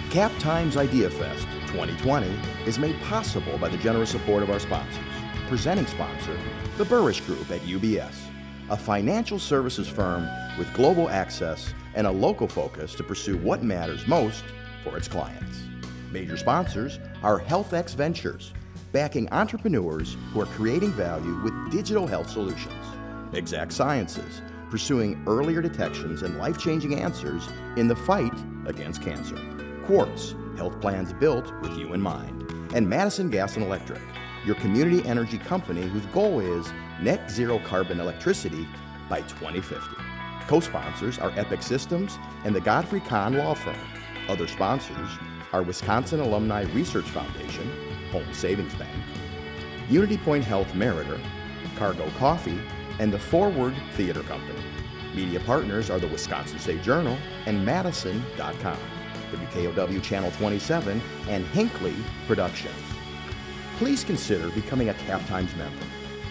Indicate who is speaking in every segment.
Speaker 1: Cap Times Idea Fest 2020 is made possible by the generous support of our sponsors. Presenting sponsor, the Burrish Group at UBS, a financial services firm with global access and a local focus to pursue what matters most for its clients. Major sponsors are HealthX Ventures, backing entrepreneurs who are creating value with digital health solutions. Exact Sciences, pursuing earlier detections and life-changing answers in the fight against cancer. Quartz, health plans built with you in mind. And Madison Gas and Electric, your community energy company whose goal is net zero carbon electricity by 2050. Co-sponsors are Epic Systems and the Godfrey Kahn Law Firm. Other sponsors are Wisconsin Alumni Research Foundation, Home Savings Bank, Unity Point Health Meritor, Cargo Coffee, and the Forward Theater Company. Media partners are the Wisconsin State Journal and Madison.com, WKOW Channel 27, and Hinckley Productions. Please consider becoming a Cap Times member.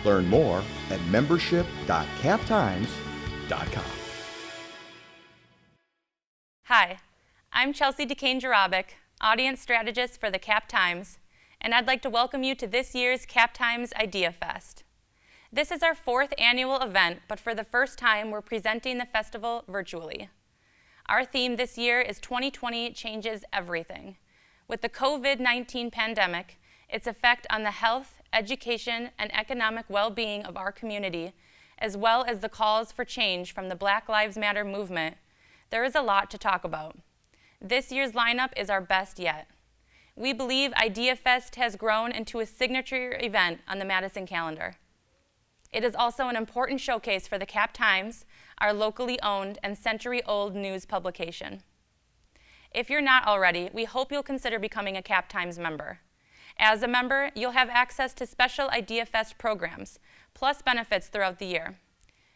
Speaker 1: Learn more at membership.captimes.com.
Speaker 2: Hi, I'm Chelsea DeCane-Jarabic, audience strategist for the Cap Times, and I'd like to welcome you to this year's Cap Times Idea Fest. This is our 4th annual event, but for the first time, we're presenting the festival virtually. Our theme this year is 2020 Changes Everything. With the COVID-19 pandemic, its effect on the health, education, and economic well-being of our community, as well as the calls for change from the Black Lives Matter movement, there is a lot to talk about. This year's lineup is our best yet. We believe Idea Fest has grown into a signature event on the Madison calendar. It is also an important showcase for the Cap Times, our locally owned and century-old news publication. If you're not already, we hope you'll consider becoming a Cap Times member. As a member, you'll have access to special Idea Fest programs, plus benefits throughout the year.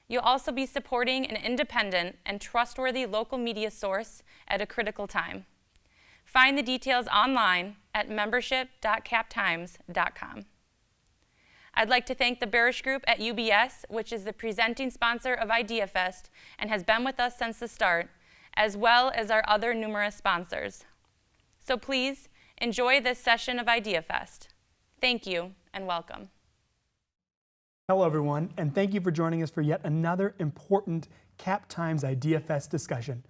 Speaker 2: You'll also be supporting an independent and trustworthy local media source at a critical time. Find the details online at membership.captimes.com. I'd like to thank the Burrish Group at UBS, which is the presenting sponsor of Idea Fest and has been with us since the start, as well as our other numerous sponsors. So please, enjoy this session of Idea Fest. Thank you and welcome.
Speaker 3: Hello everyone, and thank you for joining us for yet another important Cap Times Idea Fest discussion.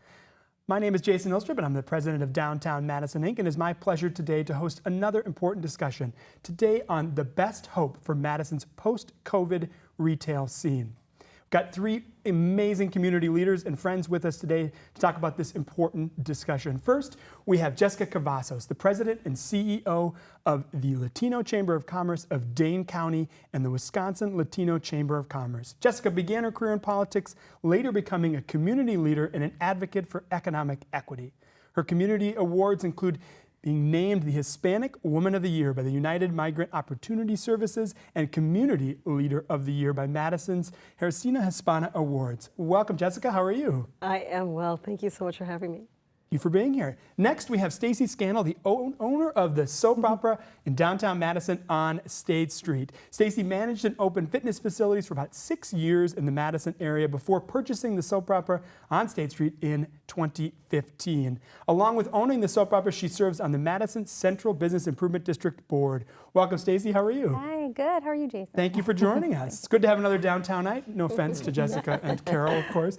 Speaker 3: My name is Jason Ilstrup, and I'm the president of Downtown Madison, Inc., and it's my pleasure today to host another important discussion, today on the best hope for Madison's post-COVID retail scene. We've got 3 amazing community leaders and friends with us today to talk about this important discussion. First, we have Jessica Cavazos, the president and CEO of the Latino Chamber of Commerce of Dane County and the Wisconsin Latino Chamber of Commerce. Jessica began her career in politics, later becoming a community leader and an advocate for economic equity. Her community awards include being named the Hispanic Woman of the Year by the United Migrant Opportunity Services and Community Leader of the Year by Madison's Hercina Hispana Awards. Welcome, Jessica. How are you?
Speaker 4: I am well. Thank you so much for having me.
Speaker 3: You for being here. Next, we have Stacey Scannell, the owner of the soap opera in downtown Madison on State Street. Stacey managed and opened fitness facilities for about 6 years in the Madison area before purchasing the soap opera on State Street in 2015. Along with owning the soap opera, she serves on the Madison Central Business Improvement District Board. Welcome, Stacey. How are you?
Speaker 5: Hi, good. How are you, Jason?
Speaker 3: Thank you for joining us. It's good to have another downtown night. No offense to Jessica and Carol, of course.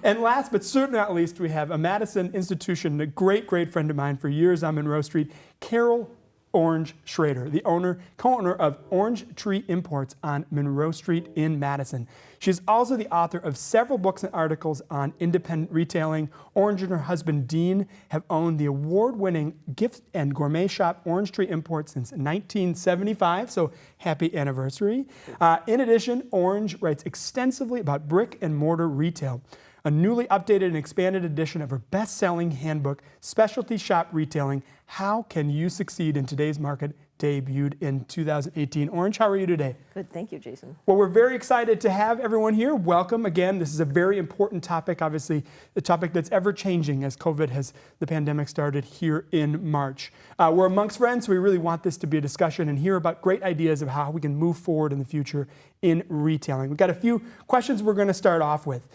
Speaker 3: And last but certainly not least, we have a Madison institution, a great friend of mine for years on Monroe Street, Carol Orange Schroeder, the co-owner of Orange Tree Imports on Monroe Street in Madison. She's also the author of several books and articles on independent retailing. Orange and her husband, Dean, have owned the award-winning gift and gourmet shop Orange Tree Imports since 1975, so happy anniversary. In addition, Orange writes extensively about brick and mortar retail. A newly updated and expanded edition of her best-selling handbook, Specialty Shop Retailing, How Can You Succeed in Today's Market, debuted in 2018. Orange, how are you today?
Speaker 4: Good, thank you, Jason.
Speaker 3: Well, we're very excited to have everyone here. Welcome again. This is a very important topic, obviously, the topic that's ever-changing as the pandemic started here in March. We're amongst friends, so we really want this to be a discussion and hear about great ideas of how we can move forward in the future in retailing. We've got a few questions we're going to start off with.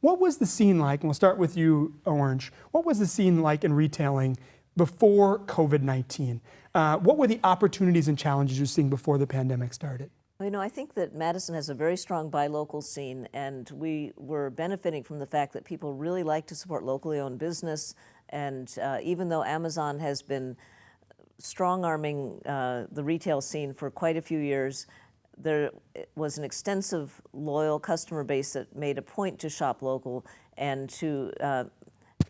Speaker 3: What was the scene like, and we'll start with you, Orange, what was the scene like in retailing before COVID-19. What were the opportunities and challenges you're seeing before the pandemic started?
Speaker 4: Well, I think that Madison has a very strong buy local scene, and we were benefiting from the fact that people really like to support locally owned business. And even though Amazon has been strong-arming the retail scene for quite a few years, there was an extensive loyal customer base that made a point to shop local and to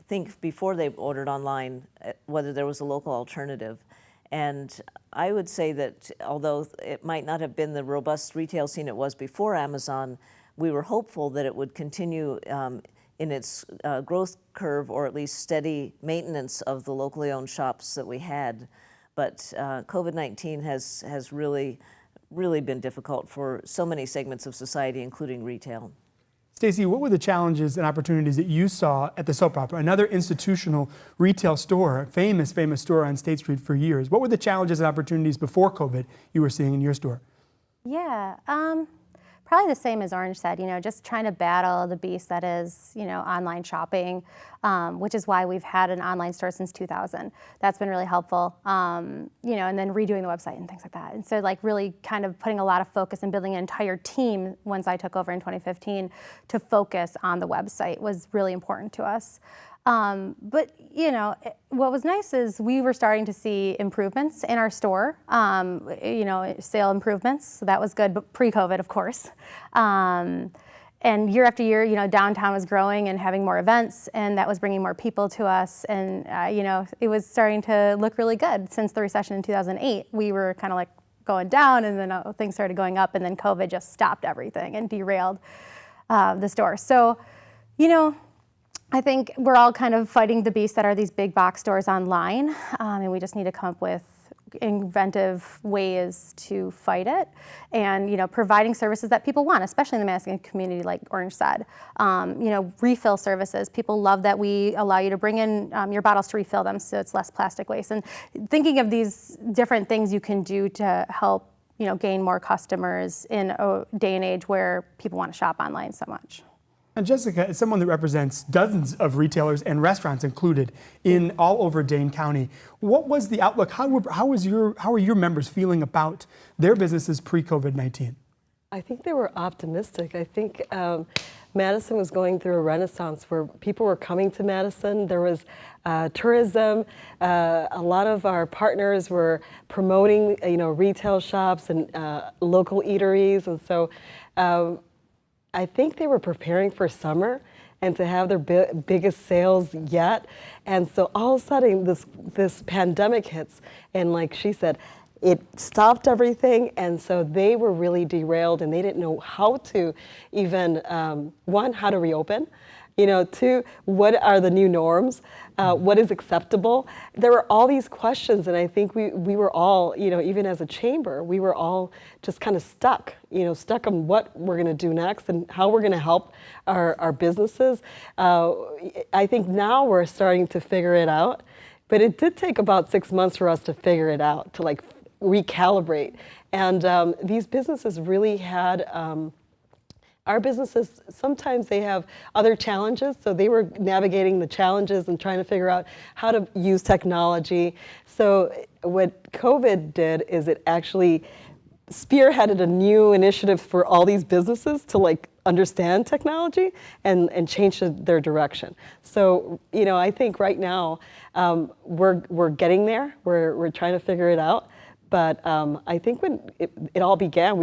Speaker 4: think before they ordered online whether there was a local alternative. And I would say that although it might not have been the robust retail scene it was before Amazon, we were hopeful that it would continue in its growth curve, or at least steady maintenance of the locally owned shops that we had. But COVID-19 has really been difficult for so many segments of society, including retail.
Speaker 3: Stacey, what were the challenges and opportunities that you saw at the soap opera, another institutional retail store, famous store on State Street for years? What were the challenges and opportunities before COVID you were seeing in your store?
Speaker 5: Yeah, probably the same as Orange said, just trying to battle the beast that is, online shopping, which is why we've had an online store since 2000. That's been really helpful, and then redoing the website and things like that. And so really kind of putting a lot of focus and building an entire team once I took over in 2015 to focus on the website was really important to us. But what was nice is we were starting to see improvements in our store, sale improvements. So that was good, but pre-COVID, of course. And year after year, downtown was growing and having more events, and that was bringing more people to us. And, it was starting to look really good. Since the recession in 2008, we were kind of going down, and then things started going up, and then COVID just stopped everything and derailed the store. So, I think we're all kind of fighting the beast that are these big box stores online, and we just need to come up with inventive ways to fight it, and providing services that people want, especially in the Madison community, like Orange said. Refill services. People love that we allow you to bring in your bottles to refill them, so it's less plastic waste. And thinking of these different things you can do to help gain more customers in a day and age where people want to shop online so much.
Speaker 3: And Jessica, as someone that represents dozens of retailers and restaurants included in all over Dane County, what was the outlook? How are your members feeling about their businesses pre-COVID-19?
Speaker 6: I think they were optimistic. I think Madison was going through a renaissance where people were coming to Madison. There was tourism. A lot of our partners were promoting, retail shops and local eateries, and so. I think they were preparing for summer and to have their biggest sales yet. And so all of a sudden this pandemic hits, and like she said, it stopped everything, and so they were really derailed, and they didn't know how to even, one, how to reopen, two, what are the new norms, what is acceptable. There were all these questions, and I think we were all, even as a chamber, we were all just kind of stuck on what we're going to do next and how we're going to help our businesses. I think now we're starting to figure it out, but it did take about 6 months for us to figure it out, to recalibrate. And these businesses really had, our businesses, sometimes they have other challenges, so they were navigating the challenges and trying to figure out how to use technology. So what COVID did is it actually spearheaded a new initiative for all these businesses to understand technology and change their direction. So, I think right now we're getting there. We're trying to figure it out. But I think when it all began,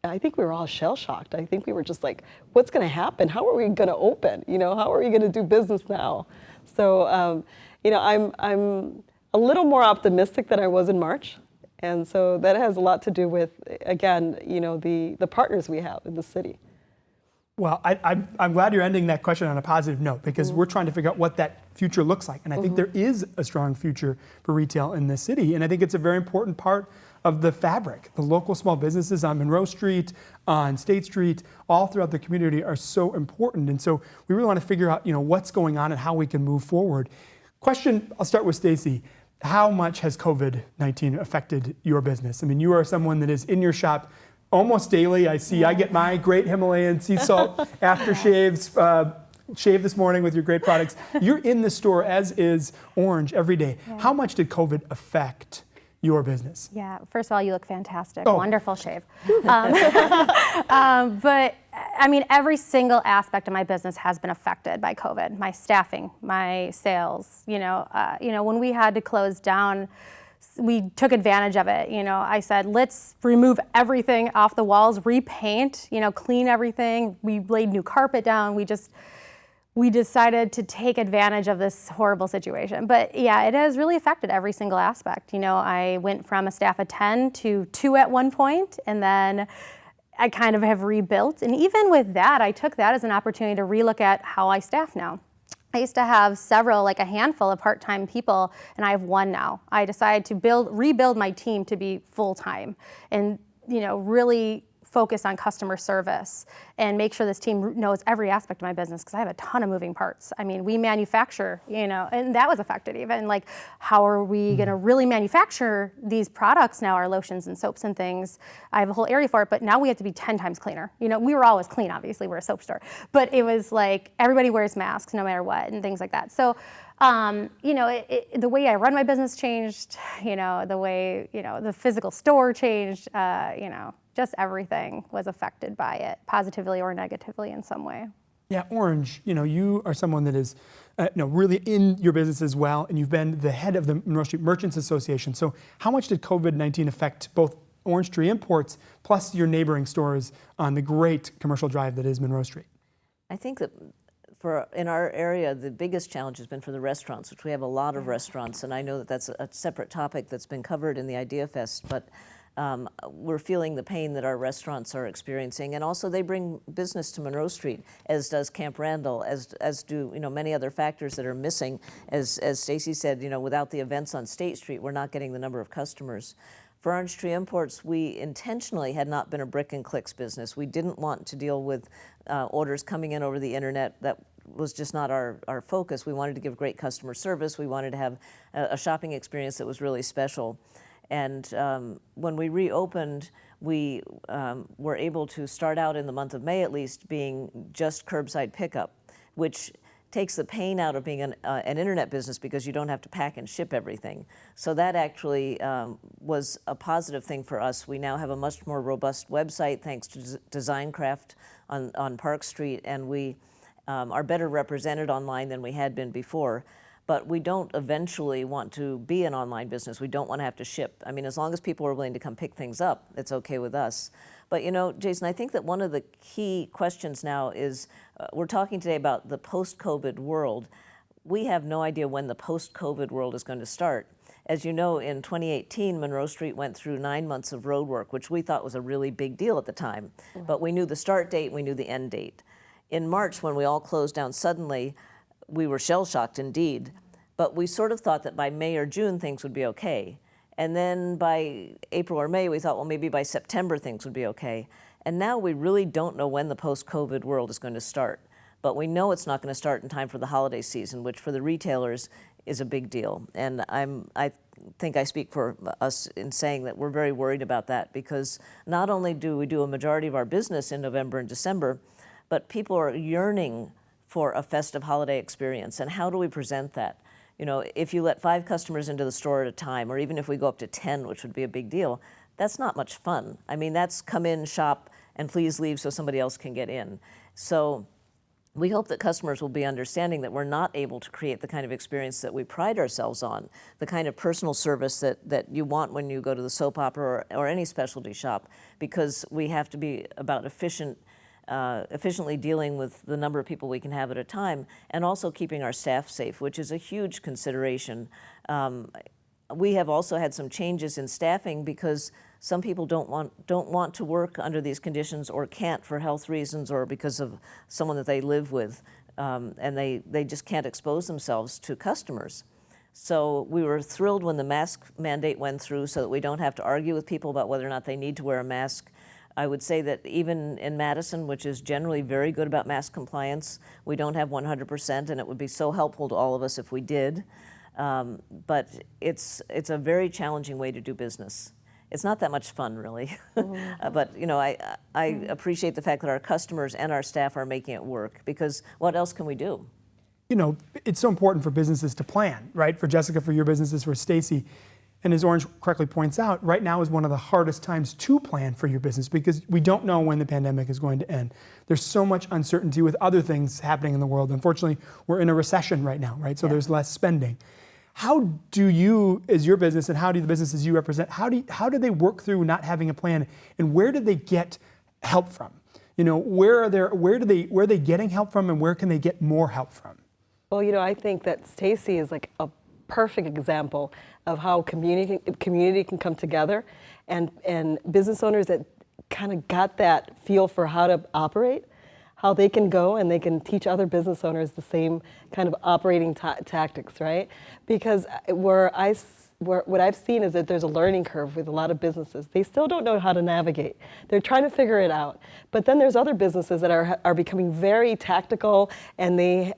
Speaker 6: I think we were all shell-shocked. I think we were just what's going to happen? How are we going to open? How are we going to do business now? So, I'm a little more optimistic than I was in March. And so that has a lot to do with, again, the partners we have in the city.
Speaker 3: Well, I'm glad you're ending that question on a positive note, because we're trying to figure out what that future looks like. And I think there is a strong future for retail in this city. And I think it's a very important part of the fabric. The local small businesses on Monroe Street, on State Street, all throughout the community are so important. And so we really want to figure out, what's going on and how we can move forward. Question, I'll start with Stacey. How much has COVID-19 affected your business? I mean, you are someone that is in your shop almost daily. I get my great Himalayan sea salt aftershaves shave this morning with your great products. You're in the store, as is Orange, every day.
Speaker 5: Yeah.
Speaker 3: How much did COVID affect your business?
Speaker 5: Yeah, first of all, you look fantastic.
Speaker 3: Oh.
Speaker 5: Wonderful shave. But I mean, every single aspect of my business has been affected by COVID. My staffing, my sales. When we had to close down, we took advantage of it. I said, let's remove everything off the walls, repaint, clean everything. We laid new carpet down. We decided to take advantage of this horrible situation. But yeah, it has really affected every single aspect. I went from a staff of 10 to 2 at one point, and then I kind of have rebuilt. And even with that, I took that as an opportunity to relook at how I staff now. I used to have several, like a handful of part-time people, and I have one now. I decided to rebuild my team to be full-time and, really focus on customer service and make sure this team knows every aspect of my business, because I have a ton of moving parts. I mean, we manufacture, and that was affected even. Like, how are we going to really manufacture these products now, our lotions and soaps and things? I have a whole area for it, but now we have to be 10 times cleaner. We were always clean, obviously, we're a soap store, but it was like everybody wears masks no matter what and things like that. So, the way I run my business changed, the way, the physical store changed, just everything was affected by it, positively or negatively in some way.
Speaker 3: Yeah, Orange, you are someone that is really in your business as well, and you've been the head of the Monroe Street Merchants Association. So how much did COVID-19 affect both Orange Tree Imports plus your neighboring stores on the great commercial drive that is Monroe Street?
Speaker 4: I think that in our area, the biggest challenge has been for the restaurants, which we have a lot of restaurants, and I know that that's a separate topic that's been covered in the Idea Fest, but we're feeling the pain that our restaurants are experiencing, and also they bring business to Monroe Street, as does Camp Randall, as do many other factors that are missing. As Stacey said, without the events on State Street, we're not getting the number of customers. For Orange Tree Imports, we intentionally had not been a brick and clicks business. We didn't want to deal with orders coming in over the internet. That was just not our focus. We wanted to give great customer service. We wanted to have a shopping experience that was really special. And when we reopened, we were able to start out in the month of May, at least, being just curbside pickup, which takes the pain out of being an internet business, because you don't have to pack and ship everything. So that actually was a positive thing for us. We now have a much more robust website thanks to DesignCraft on Park Street, and we are better represented online than we had been before. But we don't eventually want to be an online business. We don't want to have to ship. I mean, as long as people are willing to come pick things up, it's okay with us. But Jason, I think that one of the key questions now is, we're talking today about the post-COVID world. We have no idea when the post-COVID world is going to start. As you know, in 2018, Monroe Street went through 9 months of road work, which we thought was a really big deal at the time. But we knew the start date, we knew the end date. In March, when we all closed down suddenly, we were shell-shocked indeed, but we sort of thought that by May or June things would be okay. And then by April or May, we thought, well, maybe by September things would be okay. And now we really don't know when the post-COVID world is going to start. But we know it's not going to start in time for the holiday season, which for the retailers is a big deal. And I think I speak for us in saying that we're very worried about that, because not only do we do a majority of our business in November and December, but people are yearning for a festive holiday experience. And how do we present that? If you let 5 customers into the store at a time, or even if we go up to 10, which would be a big deal, that's not much fun. I mean, that's come in, shop, and please leave so somebody else can get in. So we hope that customers will be understanding that we're not able to create the kind of experience that we pride ourselves on, the kind of personal service that you want when you go to the soap opera or any specialty shop, because we have to be about efficiently dealing with the number of people we can have at a time, and also keeping our staff safe, which is a huge consideration. We have also had some changes in staffing, because some people don't want to work under these conditions, or can't for health reasons, or because of someone that they live with, and they just can't expose themselves to customers. So we were thrilled when the mask mandate went through, so that we don't have to argue with people about whether or not they need to wear a mask. I would say that even in Madison, which is generally very good about mask compliance, we don't have 100%, and it would be so helpful to all of us if we did. But it's a very challenging way to do business. it's not that much fun, really. But I appreciate the fact that our customers and our staff are making it work, because what else can we do?
Speaker 3: It's so important for businesses to plan, right? For Jessica, for your businesses, for Stacey. And as Orange correctly points out, right now is one of the hardest times to plan for your business, because we don't know when the pandemic is going to end. There's so much uncertainty with other things happening in the world. Unfortunately, we're in a recession right now, right? So there's less spending. How do you, as your business, and how do the businesses you represent, how do they work through not having a plan, and where do they get help from? Where are they getting help from, and where can they get more help from?
Speaker 6: Well, I think that Stacey is like a perfect example of how community can come together, and business owners that kind of got that feel for how to operate, how they can go and they can teach other business owners the same kind of operating tactics, right? Because what I've seen is that there's a learning curve with a lot of businesses. They still don't know how to navigate. They're trying to figure it out. But then there's other businesses that are becoming very tactical, and they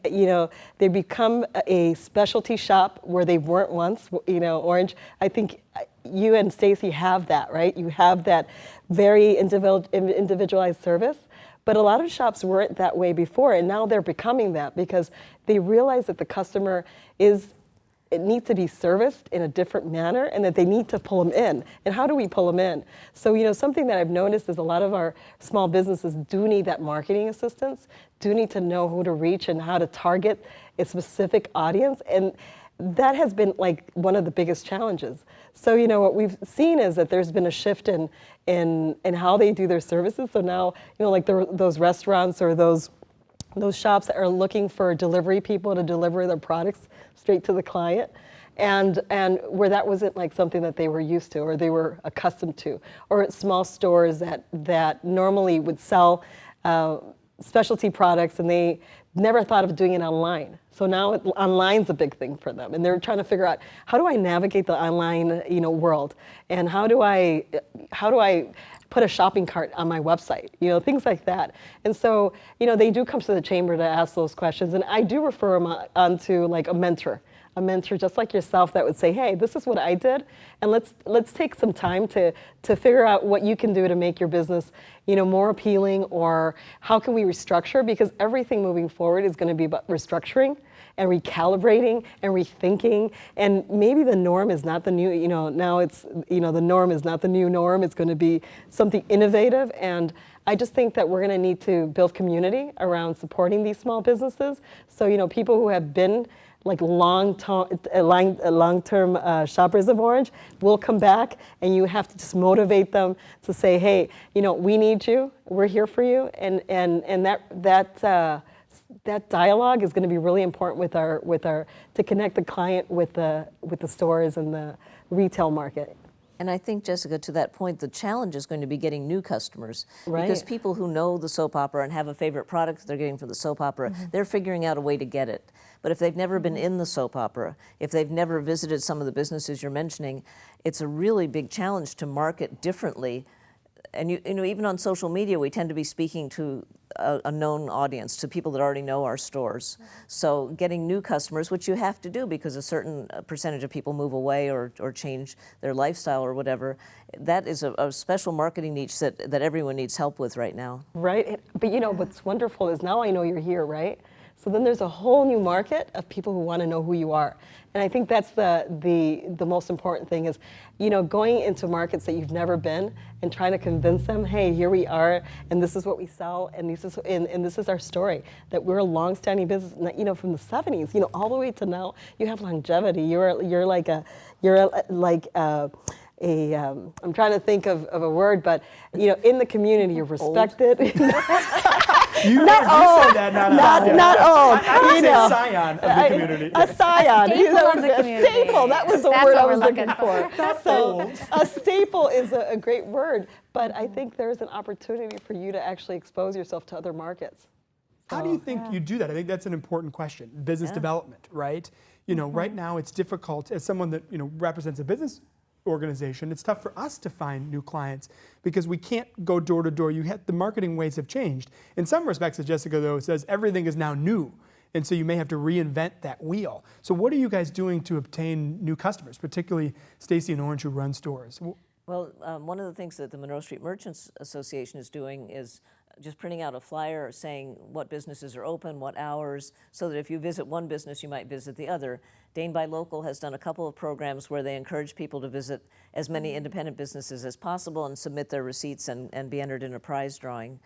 Speaker 6: become a specialty shop where they weren't once. Orange, I think you and Stacey have that, right? You have that very individualized service. But a lot of shops weren't that way before, and now they're becoming that, because they realize that the customer it needs to be serviced in a different manner, and that they need to pull them in. And how do we pull them in? So, something that I've noticed is a lot of our small businesses do need that marketing assistance, do need to know who to reach and how to target a specific audience. And that has been like one of the biggest challenges. So, what we've seen is that there's been a shift in how they do their services. So now, like those restaurants or those shops that are looking for delivery people to deliver their products straight to the client, and where that wasn't like something that they were used to or they were accustomed to, or at small stores that normally would sell specialty products, and they never thought of doing it online. So now online's a big thing for them, and they're trying to figure out, how do I navigate the online world, and how do I put a shopping cart on my website, things like that. And so, they do come to the chamber to ask those questions, and I do refer them onto like a mentor just like yourself that would say, hey, this is what I did, and let's take some time to figure out what you can do to make your business, more appealing, or how can we restructure, because everything moving forward is going to be about restructuring and recalibrating and rethinking, and maybe the norm is not the new, now it's, the norm is not the new norm, it's going to be something innovative. And I just think that we're going to need to build community around supporting these small businesses. So, people who have been like long-term shoppers of Orange will come back, and you have to just motivate them to say, hey, we need you, we're here for you, and that dialogue is going to be really important with our to connect the client with the stores and the retail market.
Speaker 4: And I think, Jessica, to that point, the challenge is going to be getting new customers.
Speaker 6: Right.
Speaker 4: Because people who know the soap opera and have a favorite product they're getting from the soap opera, they're figuring out a way to get it. But if they've never been in the soap opera, if they've never visited some of the businesses you're mentioning, it's a really big challenge to market differently. And even on social media, we tend to be speaking to a known audience, to people that already know our stores. So getting new customers, which you have to do because a certain percentage of people move away or change their lifestyle or whatever, that is a special marketing niche that everyone needs help with right now.
Speaker 6: Right, but what's wonderful is now I know you're here, right? So then there's a whole new market of people who want to know who you are. And I think that's the most important thing is, going into markets that you've never been and trying to convince them, hey, here we are, and this is what we sell, and this is our story, that we're a long-standing business, from the 70s, all the way to now. You have longevity. I'm trying to think of a word, but in the community, you're respected.
Speaker 3: Not
Speaker 6: old.
Speaker 3: I would say scion of the community.
Speaker 6: A scion.
Speaker 5: A staple of the community.
Speaker 6: Staple. That was the word I was looking for.
Speaker 3: So
Speaker 6: a staple is a great word, but I think there's an opportunity for you to actually expose yourself to other markets.
Speaker 3: How do you think you do that? I think that's an important question. Business development, right? Right now it's difficult as someone that represents a business organization. It's tough for us to find new clients because we can't go door to door. The marketing ways have changed. In some respects, as Jessica though says, everything is now new, and so you may have to reinvent that wheel. So what are you guys doing to obtain new customers, particularly Stacey and Orange who run stores?
Speaker 4: Well, one of the things that the Monroe Street Merchants Association is doing is just printing out a flyer saying what businesses are open, what hours, so that if you visit one business, you might visit the other. Dane Buy Local has done a couple of programs where they encourage people to visit as many independent businesses as possible and submit their receipts and be entered in a prize drawing.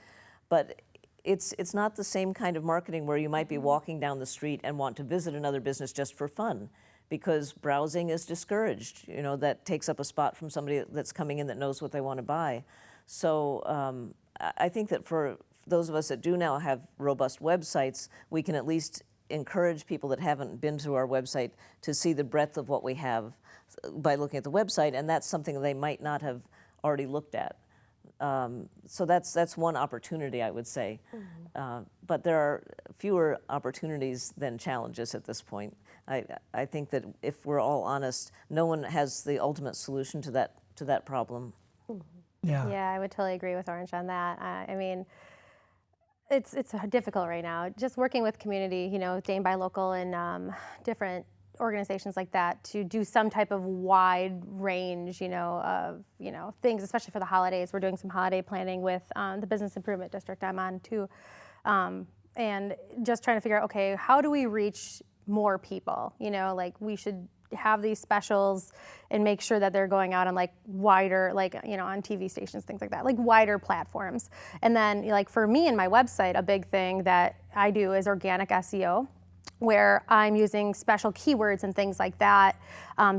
Speaker 4: But it's not the same kind of marketing where you might be walking down the street and want to visit another business just for fun, because browsing is discouraged. You know, that takes up a spot from somebody that's coming in that knows what they want to buy. So I think that for those of us that do now have robust websites, we can at least encourage people that haven't been to our website to see the breadth of what we have by looking at the website, and that's something they might not have already looked at. So that's one opportunity, I would say. But there are fewer opportunities than challenges at this point. I think that if we're all honest, no one has the ultimate solution to that problem.
Speaker 5: Yeah, I would totally agree with Orange on that. I mean, it's difficult right now. Just working with community, you know, Dane Buy Local and different organizations like that to do some type of wide range, you know, of, you know, things, especially for the holidays. We're doing some holiday planning with the Business Improvement District I'm on too. And just trying to figure out, okay, how do we reach more people? You know, like we should have these specials and make sure that they're going out on like wider, like, you know, on TV stations, things like that, like wider platforms. And then like for me and my website, a big thing that I do is organic SEO, where I'm using special keywords and things like that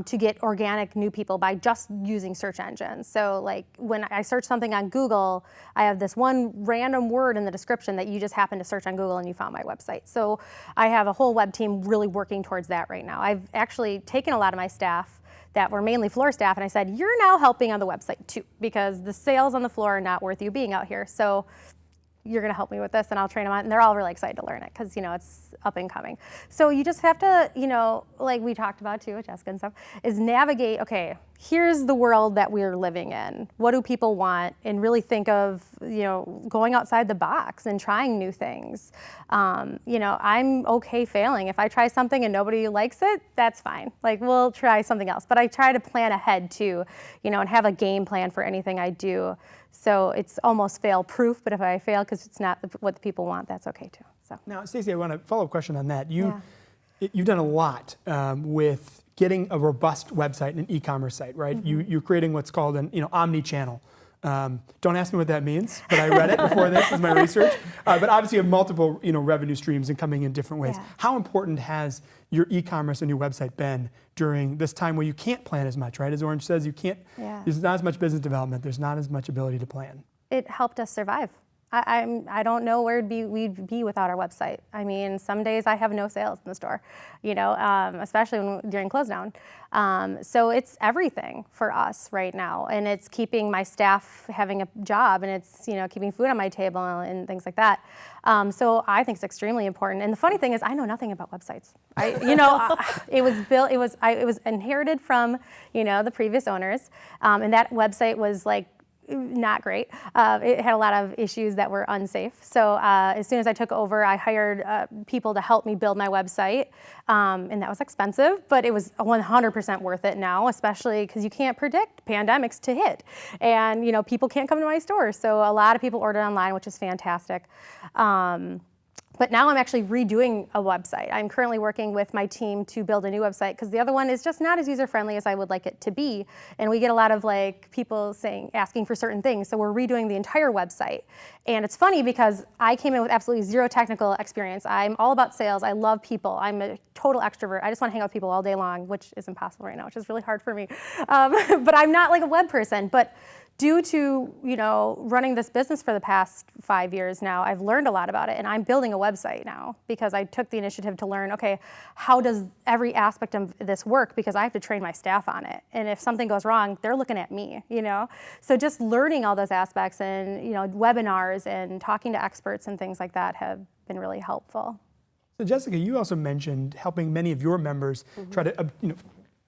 Speaker 5: to get organic new people by just using search engines. So like when I search something on Google, I have this one random word in the description that you just happen to search on Google and you found my website. So I have a whole web team really working towards that right now. I've actually taken a lot of my staff that were mainly floor staff and I said, you're now helping on the website too, because the sales on the floor are not worth you being out here. So you're gonna help me with this and I'll train them on, and they're all really excited to learn it because, you know, it's up and coming. So you just have to, you know, like we talked about too with Jessica and stuff, is navigate, okay, here's the world that we're living in. What do people want? And really think of, you know, going outside the box and trying new things. You know, I'm okay failing. If I try something and nobody likes it, that's fine. Like we'll try something else. But I try to plan ahead too, you know, and have a game plan for anything I do. So it's almost fail-proof, but if I fail because it's not what the people want, that's okay too. So
Speaker 3: now, Stacey, I want a follow-up question on that. You've done a lot with getting a robust website and an e-commerce site, right? You're creating what's called an omni-channel. Don't ask me what that means, but I read it before this as my research. But obviously, you have multiple revenue streams and coming in different ways.
Speaker 5: Yeah.
Speaker 3: How important has your e-commerce and your website been during this time where you can't plan as much, right? As Orange says, you can't.
Speaker 5: Yeah.
Speaker 3: There's not as much business development. There's not as much ability to plan.
Speaker 5: It helped us survive. I don't know where we'd be without our website. I mean, some days I have no sales in the store, you know, especially during close down. So it's everything for us right now, and it's keeping my staff having a job, and it's, you know, keeping food on my table and things like that. So I think it's extremely important. And the funny thing is, I know nothing about websites. It was built. It was inherited from, you know, the previous owners, and that website was like not great. It had a lot of issues that were unsafe. So as soon as I took over, I hired people to help me build my website. And that was expensive, but it was 100% worth it now, especially because you can't predict pandemics to hit. And, you know, people can't come to my store. So a lot of people order online, which is fantastic. But now I'm actually redoing a website. I'm currently working with my team to build a new website because the other one is just not as user-friendly as I would like it to be. And we get a lot of like people asking for certain things. So we're redoing the entire website. And it's funny because I came in with absolutely zero technical experience. I'm all about sales. I love people. I'm a total extrovert. I just want to hang out with people all day long, which is impossible right now, which is really hard for me. But I'm not like a web person. But due to, you know, running this business for the past 5 years now, I've learned a lot about it, and I'm building a website now because I took the initiative to learn, okay, how does every aspect of this work, because I have to train my staff on it. And if something goes wrong, they're looking at me, you know? So just learning all those aspects and, you know, webinars and talking to experts and things like that have been really helpful.
Speaker 3: So Jessica, you also mentioned helping many of your members try to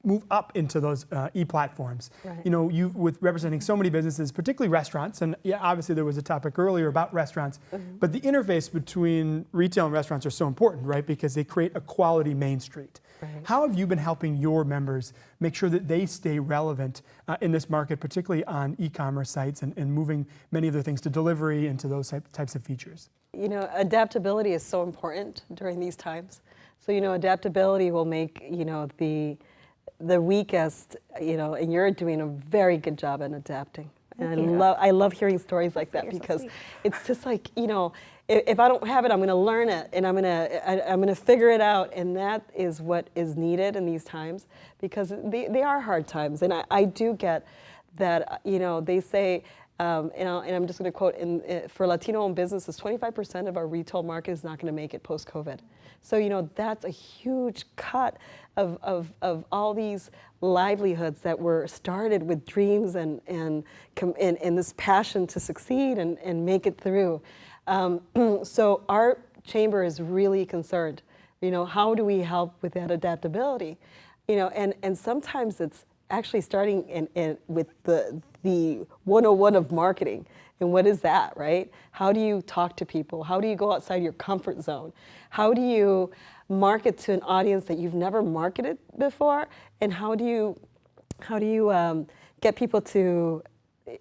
Speaker 3: move up into those e-platforms.
Speaker 6: Right.
Speaker 3: You know, you with representing so many businesses, particularly restaurants, and yeah, obviously there was a topic earlier about restaurants, but the interface between retail and restaurants are so important, right? Because they create a quality main street.
Speaker 6: Right.
Speaker 3: How have you been helping your members make sure that they stay relevant in this market, particularly on e-commerce sites and moving many of their things to delivery and to those types of features?
Speaker 6: You know, adaptability is so important during these times. So, you know, adaptability will make, you know, the weakest, you know, and you're doing a very good job at adapting. And I love hearing stories like that, because it's just like, you know, if I don't have it, I'm going to learn it, and I'm going to figure it out, and that is what is needed in these times, because they are hard times. And I do get that, you know, they say, and I'm just going to quote, for Latino-owned businesses, 25% of our retail market is not going to make it post-COVID. So, you know, that's a huge cut of all these livelihoods that were started with dreams and this passion to succeed and make it through. So our chamber is really concerned, you know, how do we help with that adaptability? You know, and sometimes it's actually starting with the 101 of marketing. And what is that, right? How do you talk to people? How do you go outside your comfort zone? How do you market to an audience that you've never marketed before? And how do you get people to,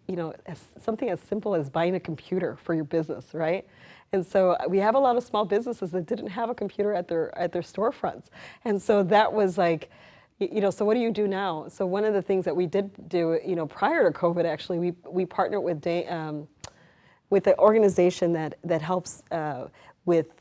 Speaker 6: you know, something as simple as buying a computer for your business, right? And so we have a lot of small businesses that didn't have a computer at their storefronts. And so that was like, you know, so what do you do now? So one of the things that we did do, you know, prior to COVID, actually, we partnered with an organization that helps with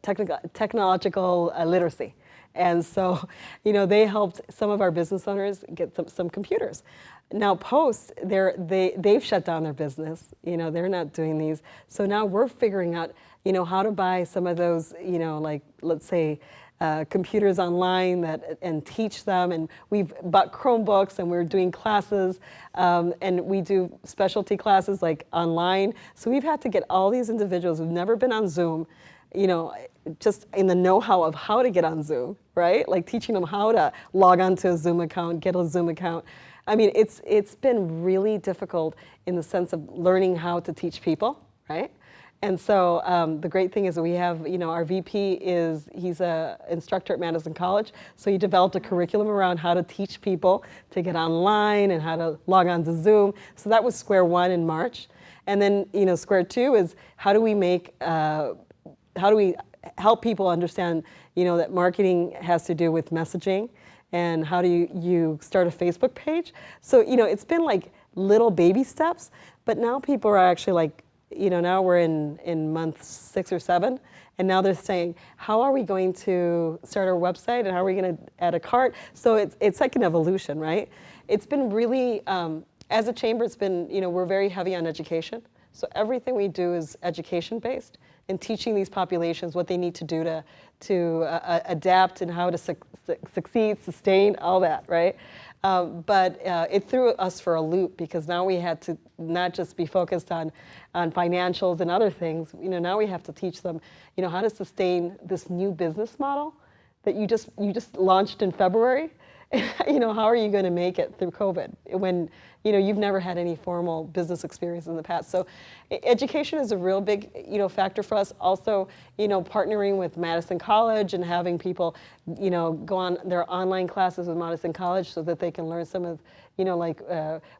Speaker 6: technological literacy. And so, you know, they helped some of our business owners get some computers. Now, post, they've shut down their business. You know, they're not doing these. So now we're figuring out, you know, how to buy some of those, you know, like, let's say, computers online and teach them, and we've bought Chromebooks and we're doing classes, and we do specialty classes like online. So we've had to get all these individuals who've never been on Zoom, you know, just in the know-how of how to get on Zoom, right? Like teaching them how to log onto a Zoom account, get a Zoom account. I mean, it's been really difficult in the sense of learning how to teach people, right? And so the great thing is that we have, you know, our VP he's an instructor at Madison College. So he developed a curriculum around how to teach people to get online and how to log on to Zoom. So that was square one in March. And then, you know, square two is how do we help people understand, you know, that marketing has to do with messaging, and how do you start a Facebook page? So, you know, it's been like little baby steps, but now people are actually like, you know, now we're in month 6 or 7, and now they're saying, how are we going to start our website, and how are we going to add a cart? So it's like an evolution, right? It's been really, as a chamber, it's been, you know, we're very heavy on education. So everything we do is education based, and teaching these populations what they need to do to adapt and how to succeed, sustain, all that, right? But it threw us for a loop, because now we had to not just be focused on financials and other things. You know, now we have to teach them, you know, how to sustain this new business model that you just launched in February. You know, how are you going to make it through COVID when, you know, you've never had any formal business experience in the past? So education is a real big, you know, factor for us. Also, you know, partnering with Madison College and having people, you know, go on their online classes with Madison College so that they can learn some of, you know, like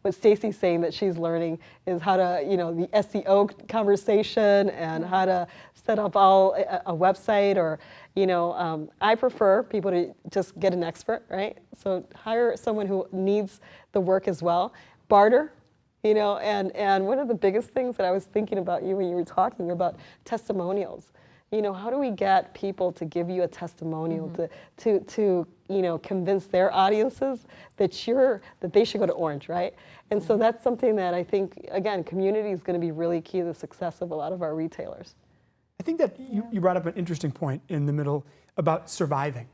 Speaker 6: what Stacey's saying that she's learning is how to, you know, the SEO conversation and how to set up a website, or, you know, I prefer people to just get an expert, right? So hire someone who needs the work as well. Barter, you know, and one of the biggest things that I was thinking about you when you were talking about testimonials. You know, how do we get people to give you a testimonial to you know, convince their audiences that they should go to Orange, right? And so that's something that I think, again, community is going to be really key to the success of a lot of our retailers.
Speaker 3: I think that you brought up an interesting point in the middle about surviving,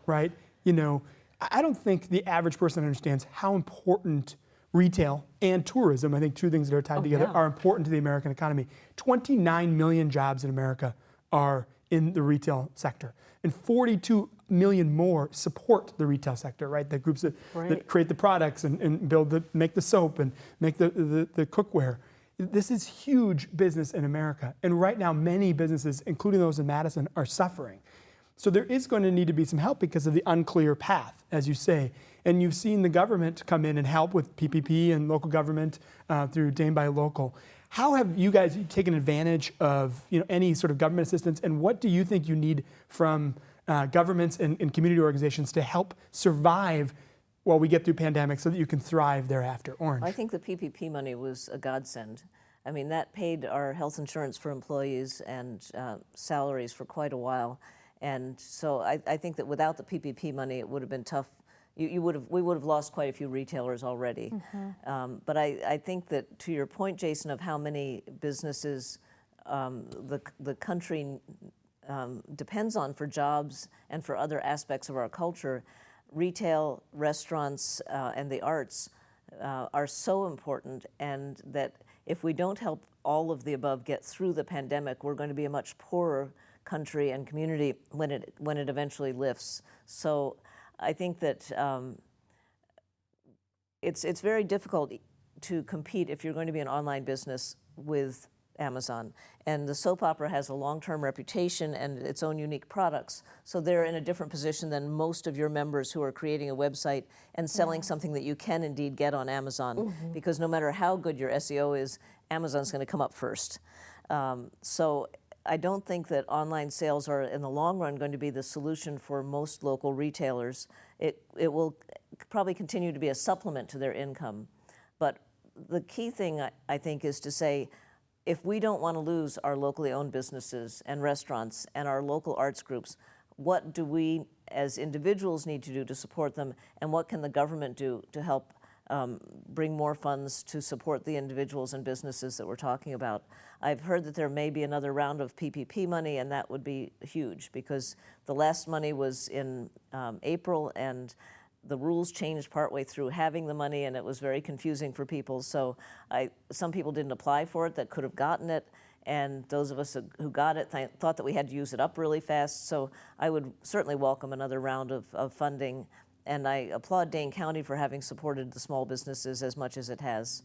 Speaker 3: right? You know, I don't think the average person understands how important retail and tourism, I think two things that are tied together, are important to the American economy. 29 million jobs in America are in the retail sector, and 42 million more support the retail sector, right? The groups that create the products and make the soap and make the cookware. This is huge business in America. And right now, many businesses, including those in Madison, are suffering. So there is going to need to be some help because of the unclear path, as you say. And you've seen the government come in and help with PPP and local government through Dane Buy Local. How have you guys taken advantage of any sort of government assistance, and what do you think you need from governments and community organizations to help survive while we get through pandemic so that you can thrive thereafter? Orange.
Speaker 4: I think the PPP money was a godsend. I mean, that paid our health insurance for employees and salaries for quite a while. And so I think that without the PPP money, it would have been tough. We would have lost quite a few retailers already. But I think that, to your point, Jason, of how many businesses the country depends on for jobs and for other aspects of our culture, retail, restaurants, and the arts are so important, and that if we don't help all of the above get through the pandemic, we're going to be a much poorer country and community when it eventually lifts. So I think that it's very difficult to compete if you're going to be an online business with Amazon. And the soap opera has a long-term reputation and its own unique products. So they're in a different position than most of your members who are creating a website and selling something that you can indeed get on Amazon. Because no matter how good your SEO is, Amazon's going to come up first. So I don't think that online sales are, in the long run, going to be the solution for most local retailers. It will probably continue to be a supplement to their income. But the key thing, I think, is to say, if we don't want to lose our locally owned businesses and restaurants and our local arts groups, what do we as individuals need to do to support them, and what can the government do to help bring more funds to support the individuals and businesses that we're talking about? I've heard that there may be another round of PPP money, and that would be huge, because the last money was in April, and the rules changed partway through having the money, and it was very confusing for people. So some people didn't apply for it that could have gotten it, and those of us who got it thought that we had to use it up really fast. So I would certainly welcome another round of funding, and I applaud Dane County for having supported the small businesses as much as it has.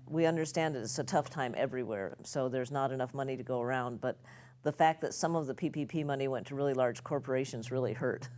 Speaker 4: We understand that it's a tough time everywhere, so there's not enough money to go around, but the fact that some of the PPP money went to really large corporations really hurt.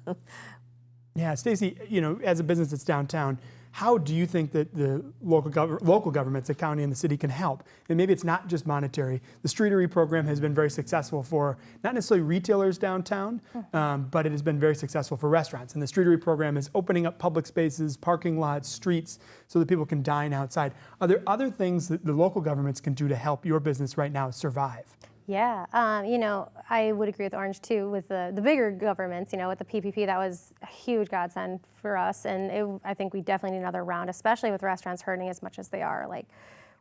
Speaker 3: Yeah, Stacey, as a business that's downtown, how do you think that the local governments, the county and the city, can help? And maybe it's not just monetary. The Schroeder program has been very successful for not necessarily retailers downtown, but it has been very successful for restaurants. And the Schroeder program is opening up public spaces, parking lots, streets, so that people can dine outside. Are there other things that the local governments can do to help your business right now survive?
Speaker 5: Yeah, I would agree with Orange too, with the bigger governments, with the PPP, that was a huge godsend for us. And I think we definitely need another round, especially with restaurants hurting as much as they are. Like,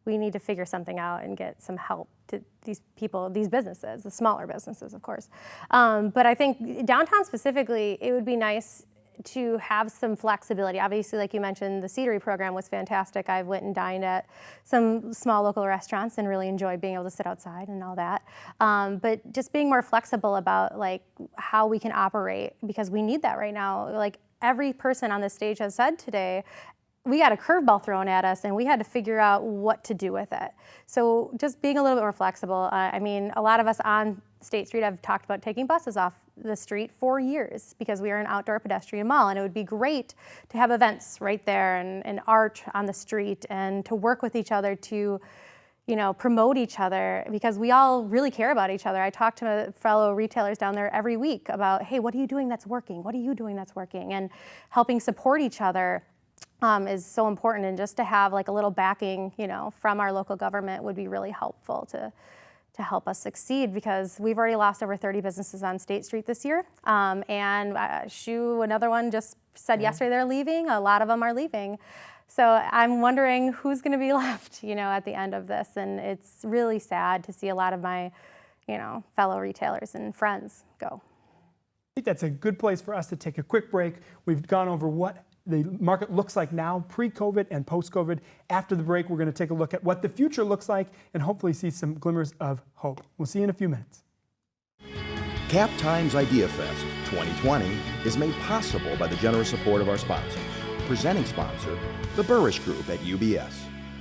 Speaker 5: we need to figure something out and get some help to these people, these businesses, the smaller businesses, of course. But I think downtown specifically, it would be nice to have some flexibility. Obviously, like you mentioned, the Seedery program was fantastic. I went and dined at some small local restaurants and really enjoyed being able to sit outside and all that. But just being more flexible about like how we can operate, because we need that right now. Like every person on this stage has said today, we got a curveball thrown at us and we had to figure out what to do with it. So just being a little bit more flexible. I mean, a lot of us on State Street have talked about taking buses off the street for years because we are an outdoor pedestrian mall, and it would be great to have events right there and art on the street and to work with each other to promote each other, because we all really care about each other. I talk to fellow retailers down there every week about, hey, what are you doing that's working? What are you doing that's working? And helping support each other is so important, and just to have like a little backing, from our local government would be really helpful to help us succeed, because we've already lost over 30 businesses on State Street this year. And another one just said yesterday they're leaving. A lot of them are leaving. So I'm wondering who's going to be left, at the end of this. And it's really sad to see a lot of my, fellow retailers and friends go.
Speaker 3: I think that's a good place for us to take a quick break. We've gone over what the market looks like now, pre-COVID and post-COVID. After the break, we're going to take a look at what the future looks like and hopefully see some glimmers of hope. We'll see you in a few minutes.
Speaker 1: Cap Times Idea Fest 2020 is made possible by the generous support of our sponsors. Presenting sponsor, the Burrish Group at UBS,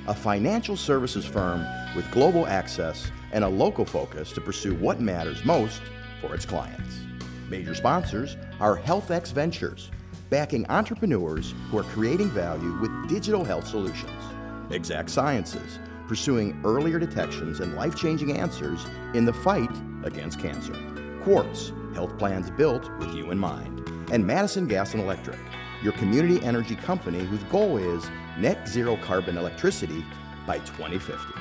Speaker 1: a financial services firm with global access and a local focus to pursue what matters most for its clients. Major sponsors are HealthX Ventures, backing entrepreneurs who are creating value with digital health solutions. Exact Sciences, pursuing earlier detections and life-changing answers in the fight against cancer. Quartz, health plans built with you in mind. And Madison Gas and Electric, your community energy company whose goal is net zero carbon electricity by 2050.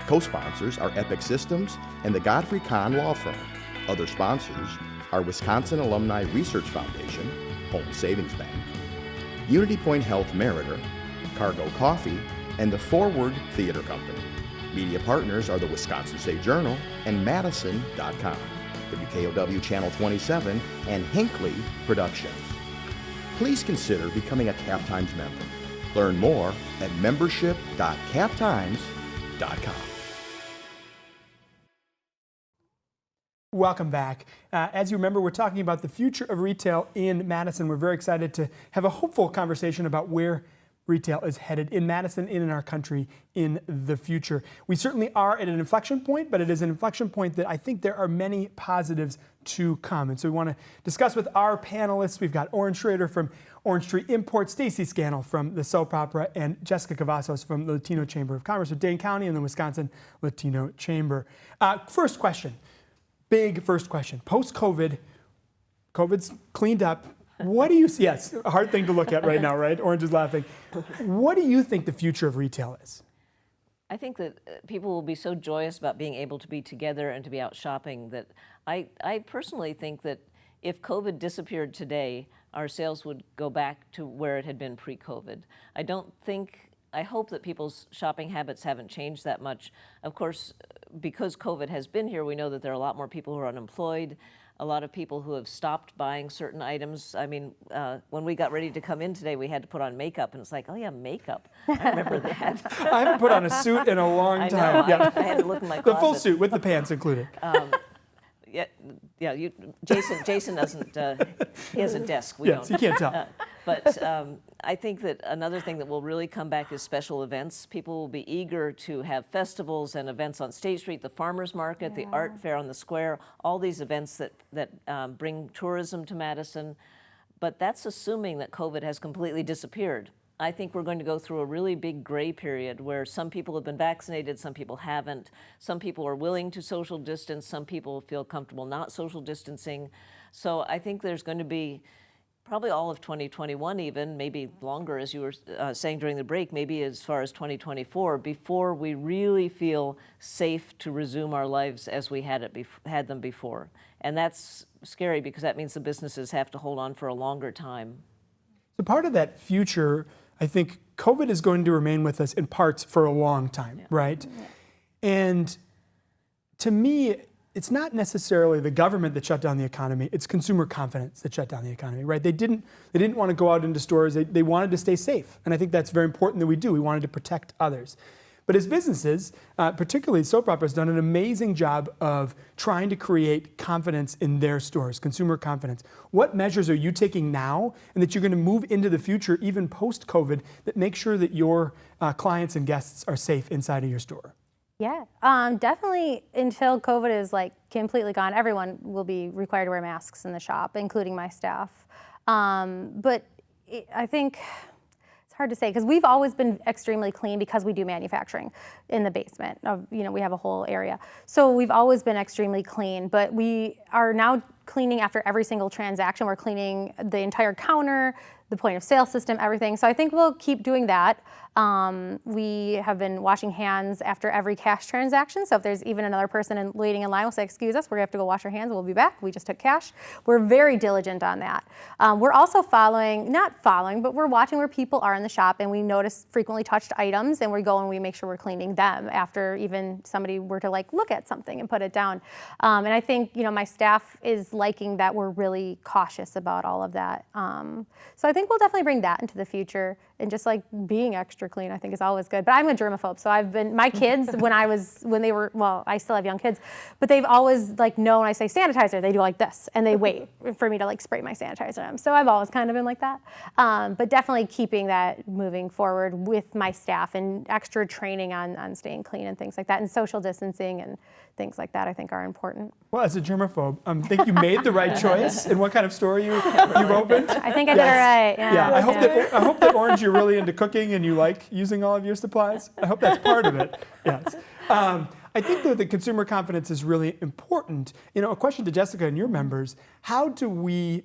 Speaker 1: Co-sponsors are Epic Systems and the Godfrey Kahn Law Firm. Other sponsors are Wisconsin Alumni Research Foundation, Home Savings Bank, Unity Point Health Meritor, Cargo Coffee, and the Forward Theater Company. Media partners are the Wisconsin State Journal and Madison.com, WKOW Channel 27, and Hinckley Productions. Please consider becoming a Cap Times member. Learn more at membership.captimes.com.
Speaker 3: Welcome back. As you remember, we're talking about the future of retail in Madison. We're very excited to have a hopeful conversation about where retail is headed in Madison, in our country, in the future. We certainly are at an inflection point, but it is an inflection point that I think there are many positives to come. And so we want to discuss with our panelists. We've got Schroeder from Orange Tree Imports, Stacey Scannell from the Soap Opera, and Jessica Cavazos from the Latino Chamber of Commerce of Dane County and the Wisconsin Latino Chamber. First question, big first question. Post-COVID, COVID's cleaned up. What do you see? Yes, a hard thing to look at right now, right? Orange is laughing. What do you think the future of retail is?
Speaker 4: I think that people will be so joyous about being able to be together and to be out shopping that I personally think that if COVID disappeared today, our sales would go back to where it had been pre-COVID. I hope that people's shopping habits haven't changed that much. Of course, because COVID has been here, we know that there are a lot more people who are unemployed, a lot of people who have stopped buying certain items. I mean, when we got ready to come in today, we had to put on makeup, and it's like, oh yeah, makeup. I remember that.
Speaker 3: I haven't put on a suit in a long time.
Speaker 4: I know, I had to look in my closet.
Speaker 3: The full suit with the pants included.
Speaker 4: Jason doesn't, he has a desk, we
Speaker 3: yes,
Speaker 4: don't.
Speaker 3: You can't tell.
Speaker 4: But I think that another thing that will really come back is special events. People will be eager to have festivals and events on State Street, the farmers market, the art fair on the square, all these events that bring tourism to Madison. But that's assuming that COVID has completely disappeared. I think we're going to go through a really big gray period where some people have been vaccinated, some people haven't. Some people are willing to social distance, some people feel comfortable not social distancing. So I think there's going to be probably all of 2021 even, maybe longer as you were saying during the break, maybe as far as 2024, before we really feel safe to resume our lives as we had them before. And that's scary because that means the businesses have to hold on for a longer time.
Speaker 3: So part of that future, I think COVID is going to remain with us in parts for a long time, right? Yeah. And to me, it's not necessarily the government that shut down the economy, it's consumer confidence that shut down the economy, right? They didn't want to go out into stores, they wanted to stay safe. And I think that's very important that we do. We wanted to protect others. But as businesses, particularly Soap Opera has done an amazing job of trying to create confidence in their stores, consumer confidence. What measures are you taking now and that you're going to move into the future, even post-COVID, that make sure that your clients and guests are safe inside of your store?
Speaker 5: Yeah, definitely until COVID is like completely gone, everyone will be required to wear masks in the shop, including my staff. But I think it's hard to say because we've always been extremely clean because we do manufacturing in the basement. We have a whole area. So we've always been extremely clean, but we are now cleaning after every single transaction. We're cleaning the entire counter, the point of sale system, everything. So I think we'll keep doing that. We have been washing hands after every cash transaction. So if there's even another person waiting in line, we'll say, excuse us, we're gonna have to go wash our hands, we'll be back. We just took cash. We're very diligent on that. We're also but we're watching where people are in the shop, and we notice frequently touched items, and we go and we make sure we're cleaning them after even somebody were to look at something and put it down. And I think, my staff is liking that we're really cautious about all of that. So I think we'll definitely bring that into the future And just like being extra clean, I think is always good. But I'm a germaphobe, so my kids, when they were, well, I still have young kids, but they've always like known I say sanitizer, they do like this, and they wait for me to like spray my sanitizer on them. So I've always kind of been like that. But definitely keeping that moving forward with my staff and extra training on staying clean and things like that, and social distancing and things like that I think are important.
Speaker 3: Well, as a germaphobe, I think you made the right choice in what kind of store you've opened.
Speaker 5: I think I did it right.
Speaker 3: Yeah, I hope that Orange, you're really into cooking and you like using all of your supplies. I hope that's part of it. Yes. I think though that consumer confidence is really important. A question to Jessica and your members: how do we,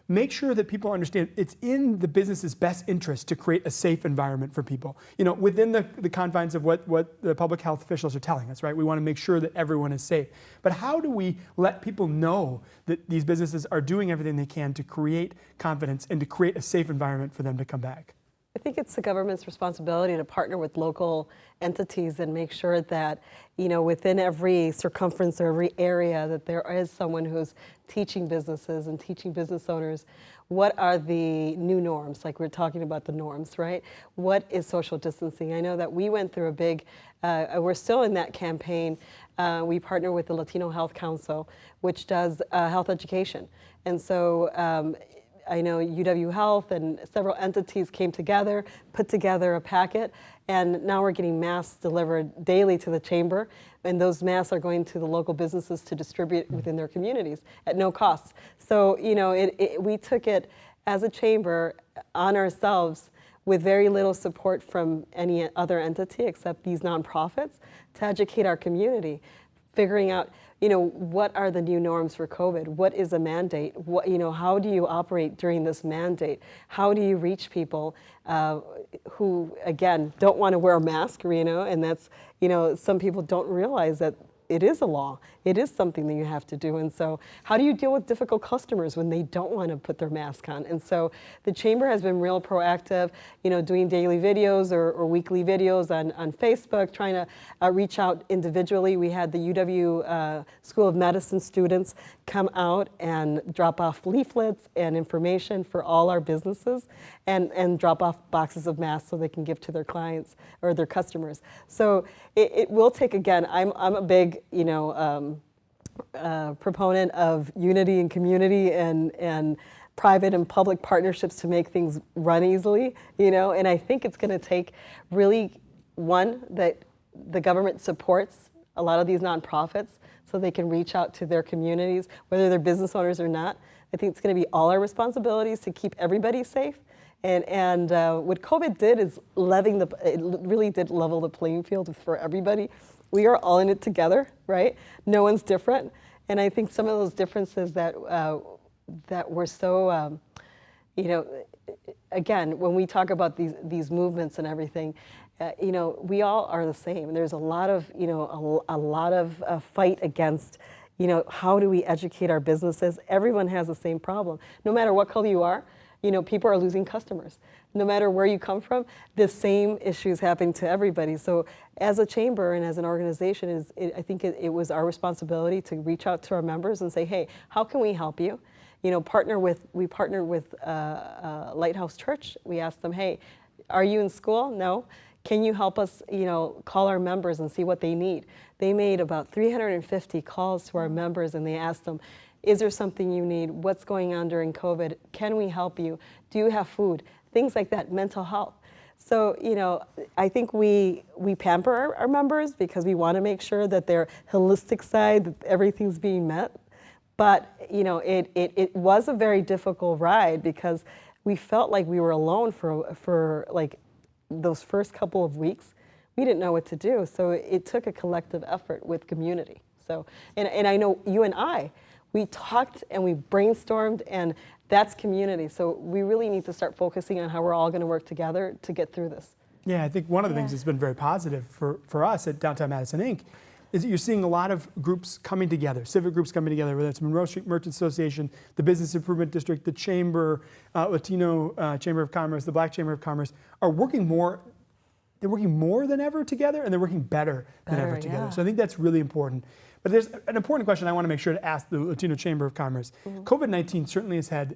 Speaker 3: make sure that people understand it's in the business's best interest to create a safe environment for people, within the confines of what the public health officials are telling us, right? We want to make sure that everyone is safe. But how do we let people know that these businesses are doing everything they can to create confidence and to create a safe environment for them to come back?
Speaker 6: I think it's the government's responsibility to partner with local entities and make sure that, within every circumference or every area, that there is someone who's teaching businesses and teaching business owners what are the new norms, like we're talking about the norms, right? What is social distancing? I know that we went through a big, we're still in that campaign. We partner with the Latino Health Council, which does health education. And so I know UW Health and several entities came together, put together a packet, and now we're getting masks delivered daily to the chamber, and those masks are going to the local businesses to distribute within their communities at no cost. So, we took it as a chamber on ourselves with very little support from any other entity except these nonprofits to educate our community, figuring out what are the new norms for COVID? What is a mandate? How do you operate during this mandate? How do you reach people who, again, don't want to wear a mask, and that's, some people don't realize that it is a law. It is something that you have to do. And so how do you deal with difficult customers when they don't want to put their mask on? And so the chamber has been real proactive, doing daily videos or weekly videos on Facebook, trying to reach out individually. We had the UW School of Medicine students come out and drop off leaflets and information for all our businesses and drop off boxes of masks so they can give to their clients or their customers. So it will take, again, I'm a big, proponent of unity and community and private and public partnerships to make things run easily, and I think it's going to take really, one, that the government supports a lot of these nonprofits so they can reach out to their communities, whether they're business owners or not. I think it's going to be all our responsibilities to keep everybody safe. And what COVID did is it really did level the playing field for everybody. We are all in it together, right? No one's different. And I think some of those differences that were so, again, when we talk about these movements and everything, we all are the same. There's a lot of, a lot of fight against, how do we educate our businesses? Everyone has the same problem. No matter what color you are, people are losing customers. No matter where you come from, the same issues happen to everybody. So as a chamber and as an organization, I think it was our responsibility to reach out to our members and say, hey, how can we help you? We partnered with Lighthouse Church. We asked them, hey, are you in school? No. Can you help us, call our members and see what they need? They made about 350 calls to our members and they asked them, is there something you need? What's going on during COVID? Can we help you? Do you have food? Things like that, mental health. So, I think we pamper our members because we want to make sure that their holistic side, that everything's being met. But, it was a very difficult ride because we felt like we were alone for like those first couple of weeks. We didn't know what to do. So it took a collective effort with community. So, and I know you and I, we talked and we brainstormed, and that's community. So we really need to start focusing on how we're all going to work together to get through this.
Speaker 3: Yeah, I think one of the things that's been very positive for us at Downtown Madison Inc. is that you're seeing a lot of groups coming together, civic groups coming together, whether it's Monroe Street Merchants Association, the Business Improvement District, the Chamber, Latino Chamber of Commerce, the Black Chamber of Commerce, are working more. They're working more than ever together, and they're working better than ever together.
Speaker 6: Yeah. So
Speaker 3: I think that's really important. But there's an important question I want to make sure to ask the Latino Chamber of Commerce. Mm-hmm. COVID-19 certainly has had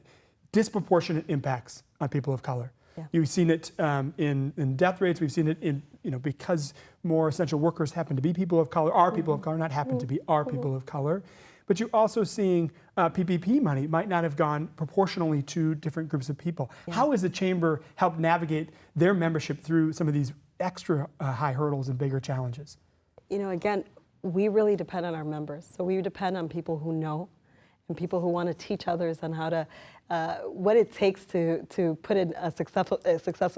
Speaker 3: disproportionate impacts on people of color.
Speaker 6: Yeah.
Speaker 3: You've seen it in death rates. We've seen it in, because more essential workers happen to be people of color, are people of color, not happen to be, are people of color. But you're also seeing PPP money might not have gone proportionally to different groups of people.
Speaker 6: Yeah.
Speaker 3: How has the chamber helped navigate their membership through some of these extra high hurdles and bigger challenges?
Speaker 6: Again, we really depend on our members. So we depend on people who know and people who want to teach others on how to, what it takes to put in a successful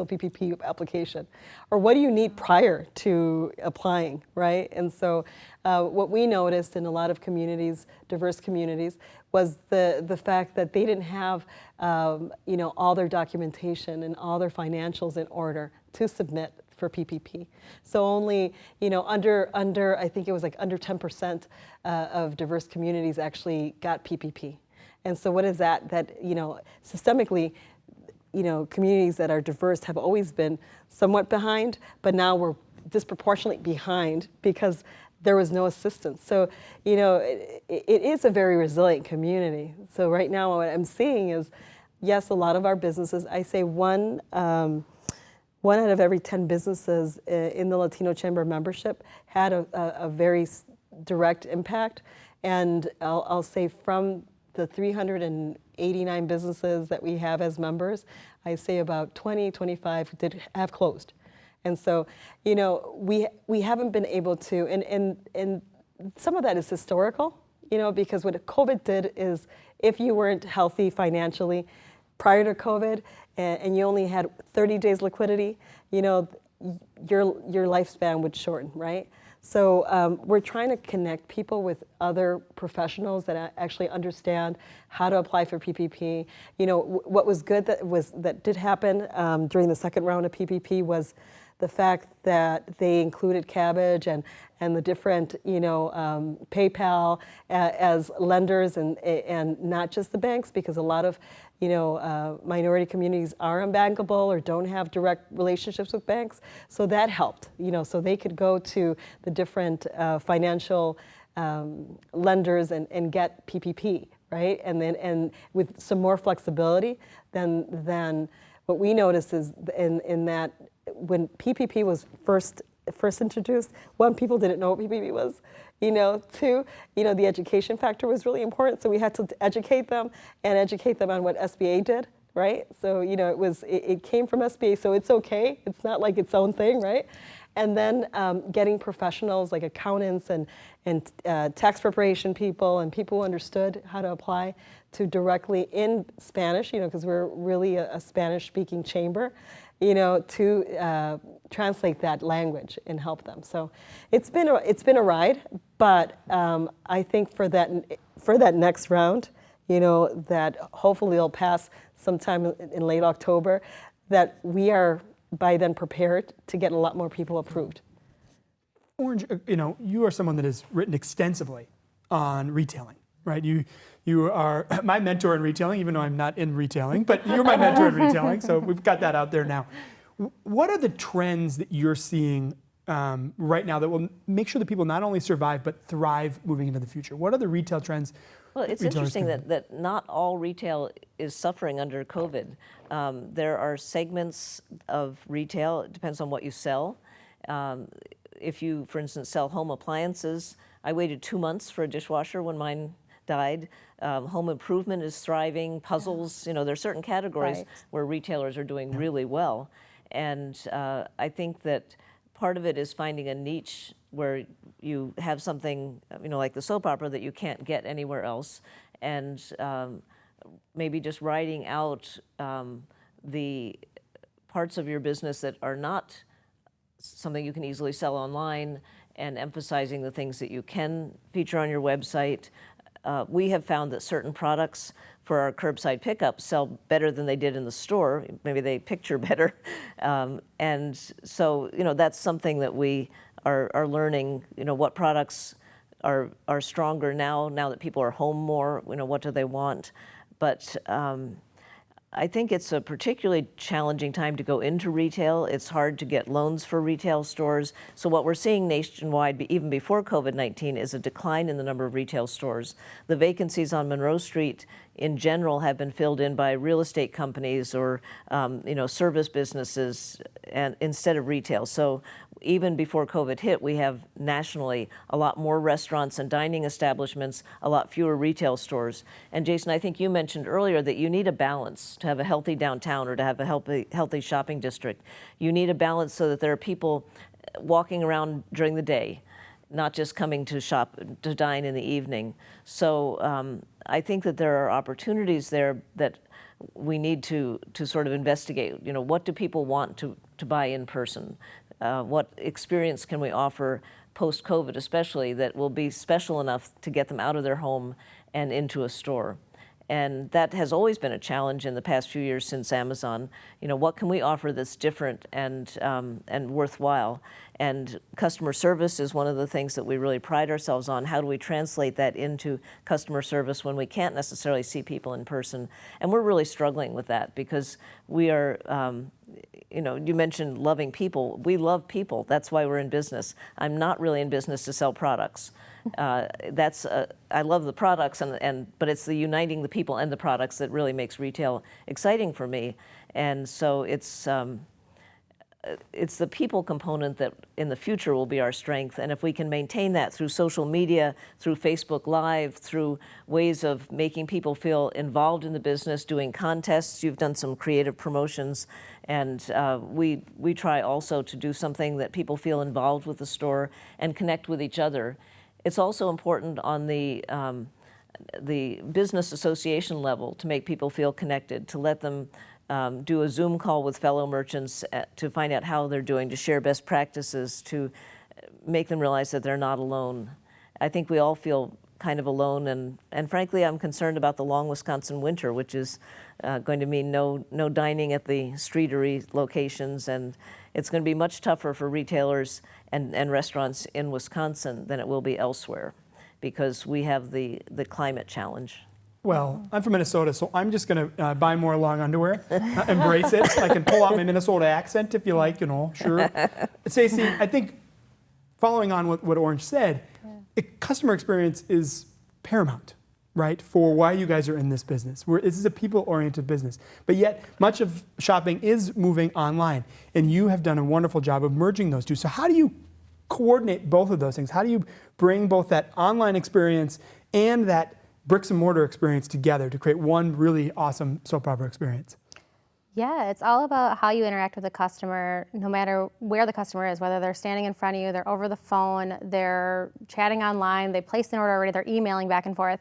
Speaker 6: PPP application, or what do you need prior to applying, right? And so what we noticed in a lot of communities, diverse communities, was the fact that they didn't have all their documentation and all their financials in order to submit for PPP. So only, under I think it was like under 10% of diverse communities actually got PPP. And so what is that? That, systemically, communities that are diverse have always been somewhat behind, but now we're disproportionately behind because there was no assistance. So, it is a very resilient community. So right now what I'm seeing is, yes, a lot of our businesses, I say one out of every 10 businesses in the Latino Chamber membership had a very direct impact. And I'll say from the 389 businesses that we have as members, I say about 20, 25 did have closed. And so, we haven't been able to, and some of that is historical, because what COVID did is if you weren't healthy financially prior to COVID and you only had 30 days liquidity, your lifespan would shorten, right? So we're trying to connect people with other professionals that actually understand how to apply for PPP. What was good that did happen during the second round of PPP was the fact that they included Cabbage and the different, PayPal as lenders and not just the banks, because a lot of, minority communities are unbankable or don't have direct relationships with banks. So that helped, so they could go to the different financial lenders and get PPP, right? And with some more flexibility than what we noticed is in that when PPP was first introduced, one, people didn't know what PPP was. Two, the education factor was really important. So we had to educate them on what SBA did, right? So, it came from SBA, so it's okay. It's not like its own thing, right? And then getting professionals like accountants and tax preparation people and people who understood how to apply to directly in Spanish, because we're really a Spanish-speaking chamber, to translate that language and help them. So it's been a ride, but I think for that next round, that hopefully will pass sometime in late October, that we are by then prepared to get a lot more people approved.
Speaker 3: Orange, you are someone that has written extensively on retailing, right? You are my mentor in retailing, even though I'm not in retailing, but you're my mentor in retailing, so we've got that out there now. What are the trends that you're seeing right now that will make sure that people not only survive but thrive moving into the future? What are the retail trends?
Speaker 4: Well, it's interesting that not all retail is suffering under COVID. There are segments of retail, it depends on what you sell. If you, for instance, sell home appliances, I waited 2 months for a dishwasher when mine died. Home improvement is thriving. Puzzles, there are certain categories where retailers are doing really well. And I think that part of it is finding a niche where you have something, like the soap opera that you can't get anywhere else, and maybe just riding out the parts of your business that are not something you can easily sell online, and emphasizing the things that you can feature on your website. We have found that certain products for our curbside pickup sell better than they did in the store. Maybe they picture better. And so, that's something that we are learning, what products are stronger now that people are home more, what do they want. But I think it's a particularly challenging time to go into retail. It's hard to get loans for retail stores. So what we're seeing nationwide, even before COVID-19, is a decline in the number of retail stores. The vacancies on Monroe Street in general have been filled in by real estate companies or service businesses and instead of retail. So even before COVID hit, we have nationally a lot more restaurants and dining establishments, a lot fewer retail stores. And Jason, I think you mentioned earlier that you need a balance to have a healthy downtown or to have a healthy shopping district. You need a balance so that there are people walking around during the day, not just coming to shop, to dine in the evening. So I think that there are opportunities there that we need to sort of investigate. What do people want to buy in person? What experience can we offer post-COVID especially that will be special enough to get them out of their home and into a store? And that has always been a challenge in the past few years since Amazon. What can we offer that's different and worthwhile? And customer service is one of the things that we really pride ourselves on. How do we translate that into customer service when we can't necessarily see people in person? And we're really struggling with that because we are, you mentioned loving people. We love people. That's why we're in business. I'm not really in business to sell products. I love the products, but it's the uniting the people and the products that really makes retail exciting for me. And so it's the people component that in the future will be our strength. And if we can maintain that through social media, through Facebook Live, through ways of making people feel involved in the business, doing contests, you've done some creative promotions, and we try also to do something that people feel involved with the store and connect with each other. It's also important on the business association level to make people feel connected, to let them do a Zoom call with fellow merchants to find out how they're doing, to share best practices, to make them realize that they're not alone. I think we all feel kind of alone, and frankly, I'm concerned about the long Wisconsin winter, which is going to mean no dining at the streetery locations, and it's going to be much tougher for retailers and restaurants in Wisconsin than it will be elsewhere because we have the climate challenge.
Speaker 3: Well, I'm from Minnesota, so I'm just going to buy more long underwear, embrace it. I can pull out my Minnesota accent if you like, sure. Stacey, I think following on what Orange said, customer experience is paramount, right, for why you guys are in this business. This is a people-oriented business. But yet, much of shopping is moving online, and you have done a wonderful job of merging those two. So how do you coordinate both of those things? How do you bring both that online experience and that bricks and mortar experience together to create one really awesome soap opera experience?
Speaker 5: Yeah, it's all about how you interact with the customer, no matter where the customer is, whether they're standing in front of you, they're over the phone, they're chatting online, they placed an order already, they're emailing back and forth.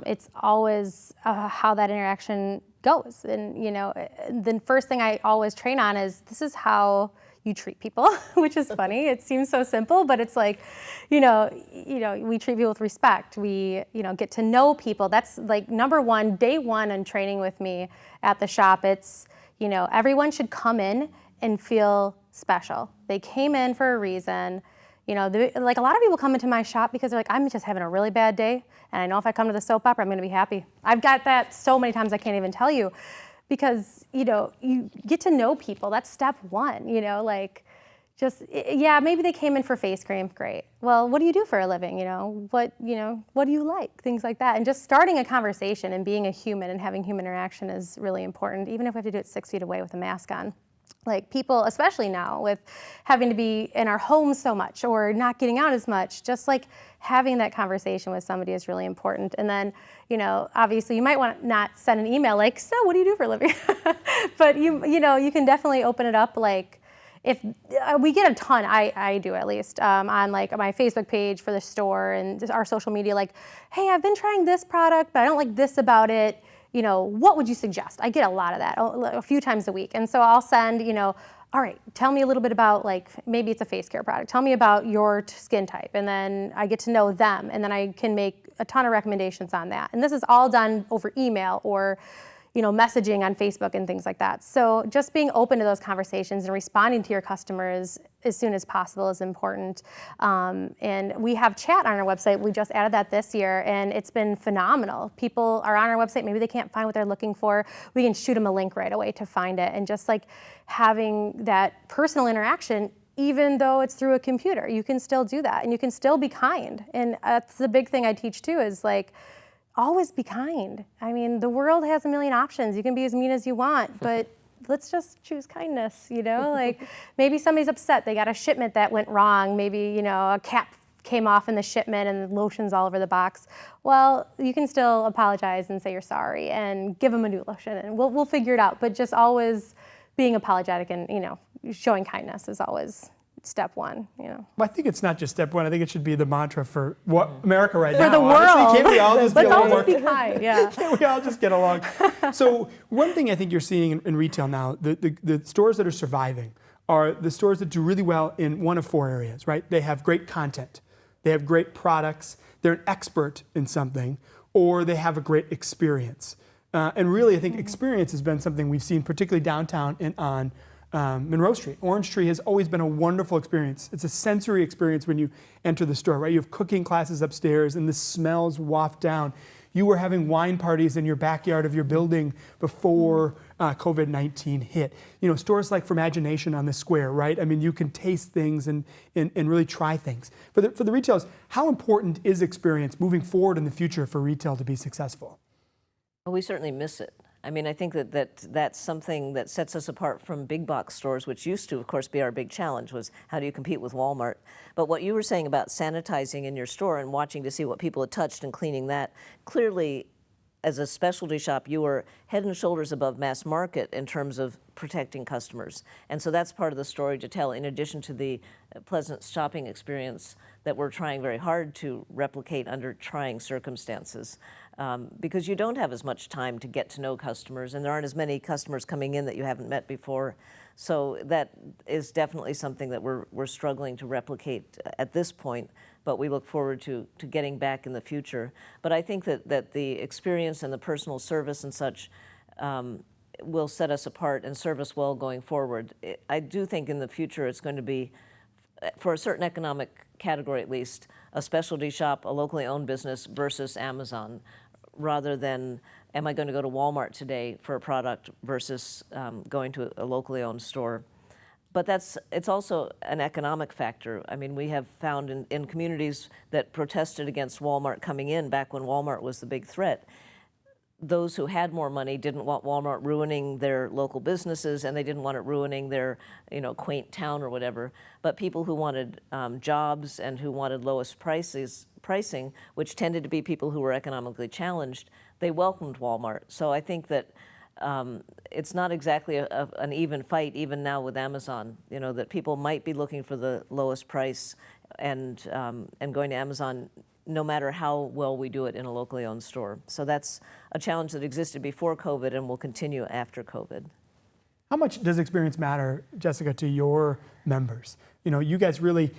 Speaker 5: It's always how that interaction goes. And the first thing I always train on is this is how you treat people, which is funny. It seems so simple, but it's like, we treat people with respect. We, get to know people. That's like number one, day one in training with me at the shop. It's, everyone should come in and feel special. They came in for a reason. Like a lot of people come into my shop because they're like, I'm just having a really bad day, and I know if I come to the soap opera, I'm going to be happy. I've got that so many times I can't even tell you. Because, you get to know people. That's step one, maybe they came in for face cream, great. Well, what do you do for a living, What do you like? Things like that. And just starting a conversation and being a human and having human interaction is really important, even if we have to do it 6 feet away with a mask on. Like people, especially now with having to be in our homes so much or not getting out as much, just like having that conversation with somebody is really important. And then, obviously you might want to not send an email like, so what do you do for a living? But you can definitely open it up. Like if we get a ton, I do at least, on like my Facebook page for the store and our social media, like, hey, I've been trying this product, but I don't like this about it. What would you suggest? I get a lot of that, a few times a week. And so I'll send, all right, tell me a little bit about, like, maybe it's a face care product. Tell me about your skin type. And then I get to know them. And then I can make a ton of recommendations on that. And this is all done over email or, messaging on Facebook and things like that. So just being open to those conversations and responding to your customers as soon as possible is important. And we have chat on our website. We just added that this year, and it's been phenomenal. People are on our website, maybe they can't find what they're looking for. We can shoot them a link right away to find it. And just like having that personal interaction, even though it's through a computer, you can still do that, and you can still be kind. And that's the big thing I teach too, is like, always be kind. I mean, the world has a million options. You can be as mean as you want, but let's just choose kindness, Like maybe somebody's upset, they got a shipment that went wrong, maybe, a cap came off in the shipment and lotion's all over the box. Well, you can still apologize and say you're sorry and give them a new lotion, and we'll figure it out. But just always being apologetic and, showing kindness is always step one,
Speaker 3: Well, I think it's not just step one. I think it should be the mantra for what America right
Speaker 5: now.
Speaker 3: For the
Speaker 5: world.
Speaker 3: Honestly, can't we all just
Speaker 5: Let's
Speaker 3: be
Speaker 5: all just be kind, yeah.
Speaker 3: Can't we all just get along? So one thing I think you're seeing in retail now, the stores that are surviving are the stores that do really well in one of four areas, right? They have great content, they have great products, they're an expert in something, or they have a great experience. And really, I think experience has been something we've seen, particularly downtown and on Monroe Street. Orange Tree has always been a wonderful experience. It's a sensory experience when you enter the store, right? You have cooking classes upstairs and the smells waft down. You were having wine parties in your backyard of your building before COVID-19 hit. Stores like Imagination on the square, right? I mean, you can taste things and really try things. For the retailers, how important is experience moving forward in the future for retail to be successful?
Speaker 4: Well, we certainly miss it. I mean, I think that's something that sets us apart from big box stores, which used to, of course, be our big challenge, was how do you compete with Walmart? But what you were saying about sanitizing in your store and watching to see what people had touched and cleaning that, clearly, as a specialty shop, you were head and shoulders above mass market in terms of protecting customers. And so that's part of the story to tell, in addition to the pleasant shopping experience that we're trying very hard to replicate under trying circumstances. Because you don't have as much time to get to know customers, and there aren't as many customers coming in that you haven't met before. So that is definitely something that we're struggling to replicate at this point, but we look forward to getting back in the future. But I think that the experience and the personal service and such will set us apart and serve us well going forward. I do think in the future it's going to be, for a certain economic category at least, a specialty shop, a locally owned business versus Amazon, rather than am I going to go to Walmart today for a product versus going to a locally owned store. But it's also an economic factor. I mean, we have found in communities that protested against Walmart coming in back when Walmart was the big threat, those who had more money didn't want Walmart ruining their local businesses, and they didn't want it ruining their, quaint town or whatever. But people who wanted jobs and who wanted lowest pricing, which tended to be people who were economically challenged, they welcomed Walmart. So I think that it's not exactly an even fight, even now with Amazon. That people might be looking for the lowest price and going to Amazon, no matter how well we do it in a locally owned store. So that's a challenge that existed before COVID and will continue after COVID.
Speaker 3: How much does experience matter, Jessica, to your members? You guys really,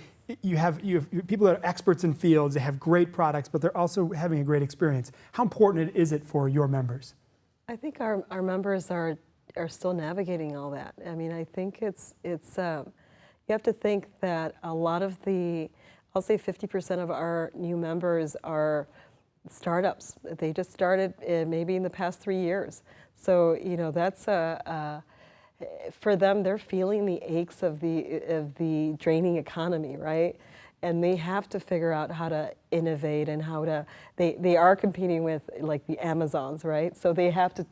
Speaker 3: you have people that are experts in fields, they have great products, but they're also having a great experience. How important is it for your members?
Speaker 6: I think our members are still navigating all that. I mean, I think it's you have to think that a lot of I'll say 50% of our new members are startups. They just started maybe in the past 3 years. So that's for them. They're feeling the aches of the draining economy, right? And they have to figure out how to innovate and how to. They are competing with like the Amazons, right? So they have to,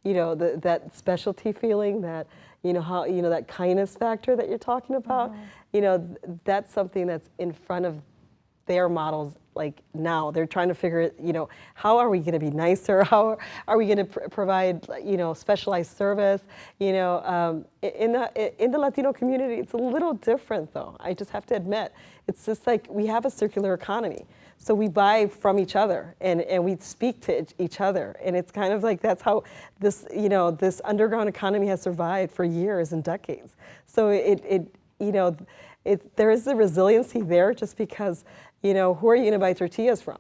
Speaker 6: that specialty feeling, that that kindness factor that you're talking about. That's something that's in front of their models. Like now, they're trying to figure it. How are we going to be nicer? How are we going to provide specialized service? In the Latino community, it's a little different though. I just have to admit, it's just like we have a circular economy. So we buy from each other and we speak to each other. And it's kind of like that's how this, this underground economy has survived for years and decades. So there is a resiliency there just because, who are you going to buy tortillas from?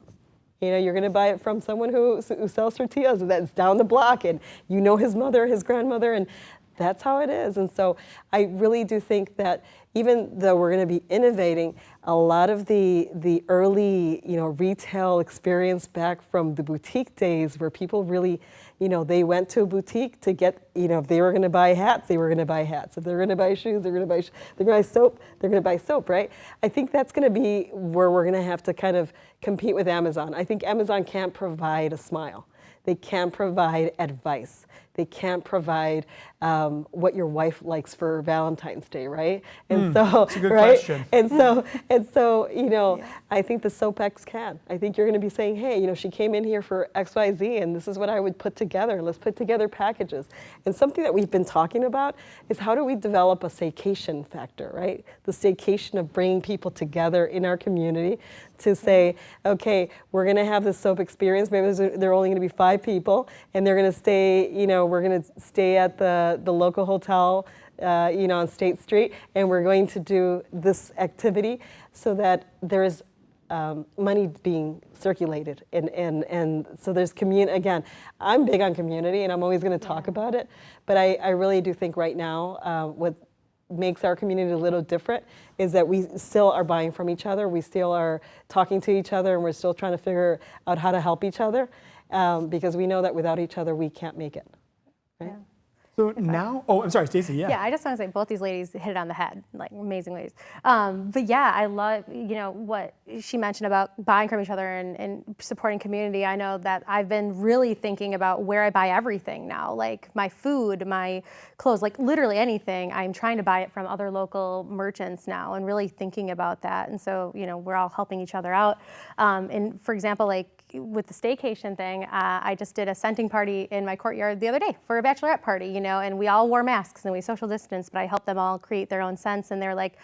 Speaker 6: You know, you're going to buy it from someone who sells tortillas that's down the block, and you know his mother, his grandmother, and that's how it is. And so I really do think that even though we're going to be innovating, a lot of the early, you know, retail experience back from the boutique days where people really, you know, they went to a boutique to get, you know, if they were going to buy hats, they were going to buy hats. If they were going to buy shoes, they're going to buy they're going to buy soap, they're going to buy soap, right? I think that's going to be where we're going to have to kind of compete with Amazon. I think Amazon can't provide a smile. They can't provide advice. They can't provide what your wife likes for Valentine's Day, right? And so,
Speaker 3: that's a good
Speaker 6: right?
Speaker 3: question.
Speaker 6: And so, you know, I think the SoapX can. I think you're going to be saying, hey, you know, she came in here for X, Y, Z, and this is what I would put together. Let's put together packages. And something that we've been talking about is how do we develop a staycation factor, right? The staycation of bringing people together in our community to say, okay, we're going to have this soap experience. Maybe there are only going to be 5 people, and they're going to stay, you know, we're going to stay at the local hotel, you know, on State Street, and we're going to do this activity so that there is money being circulated. And so there's community. Again, I'm big on community, and I'm always going to talk about it, but I really do think right now what makes our community a little different is that we still are buying from each other, we still are talking to each other, and we're still trying to figure out how to help each other because we know that without each other we can't make it. Right?
Speaker 5: Yeah.
Speaker 3: So now, oh, I'm sorry, Stacey, yeah.
Speaker 5: Yeah, I just want to say both these ladies hit it on the head, like amazing ladies. But yeah, I love, you know, what she mentioned about buying from each other and supporting community. I know that I've been really thinking about where I buy everything now, like my food, my clothes, like literally anything. I'm trying to buy it from other local merchants now and really thinking about that. And so, you know, we're all helping each other out. And for example, like with the staycation thing, I just did a scenting party in my courtyard the other day for a bachelorette party, you know, and we all wore masks and we social distanced, but I helped them all create their own scents, and they're like,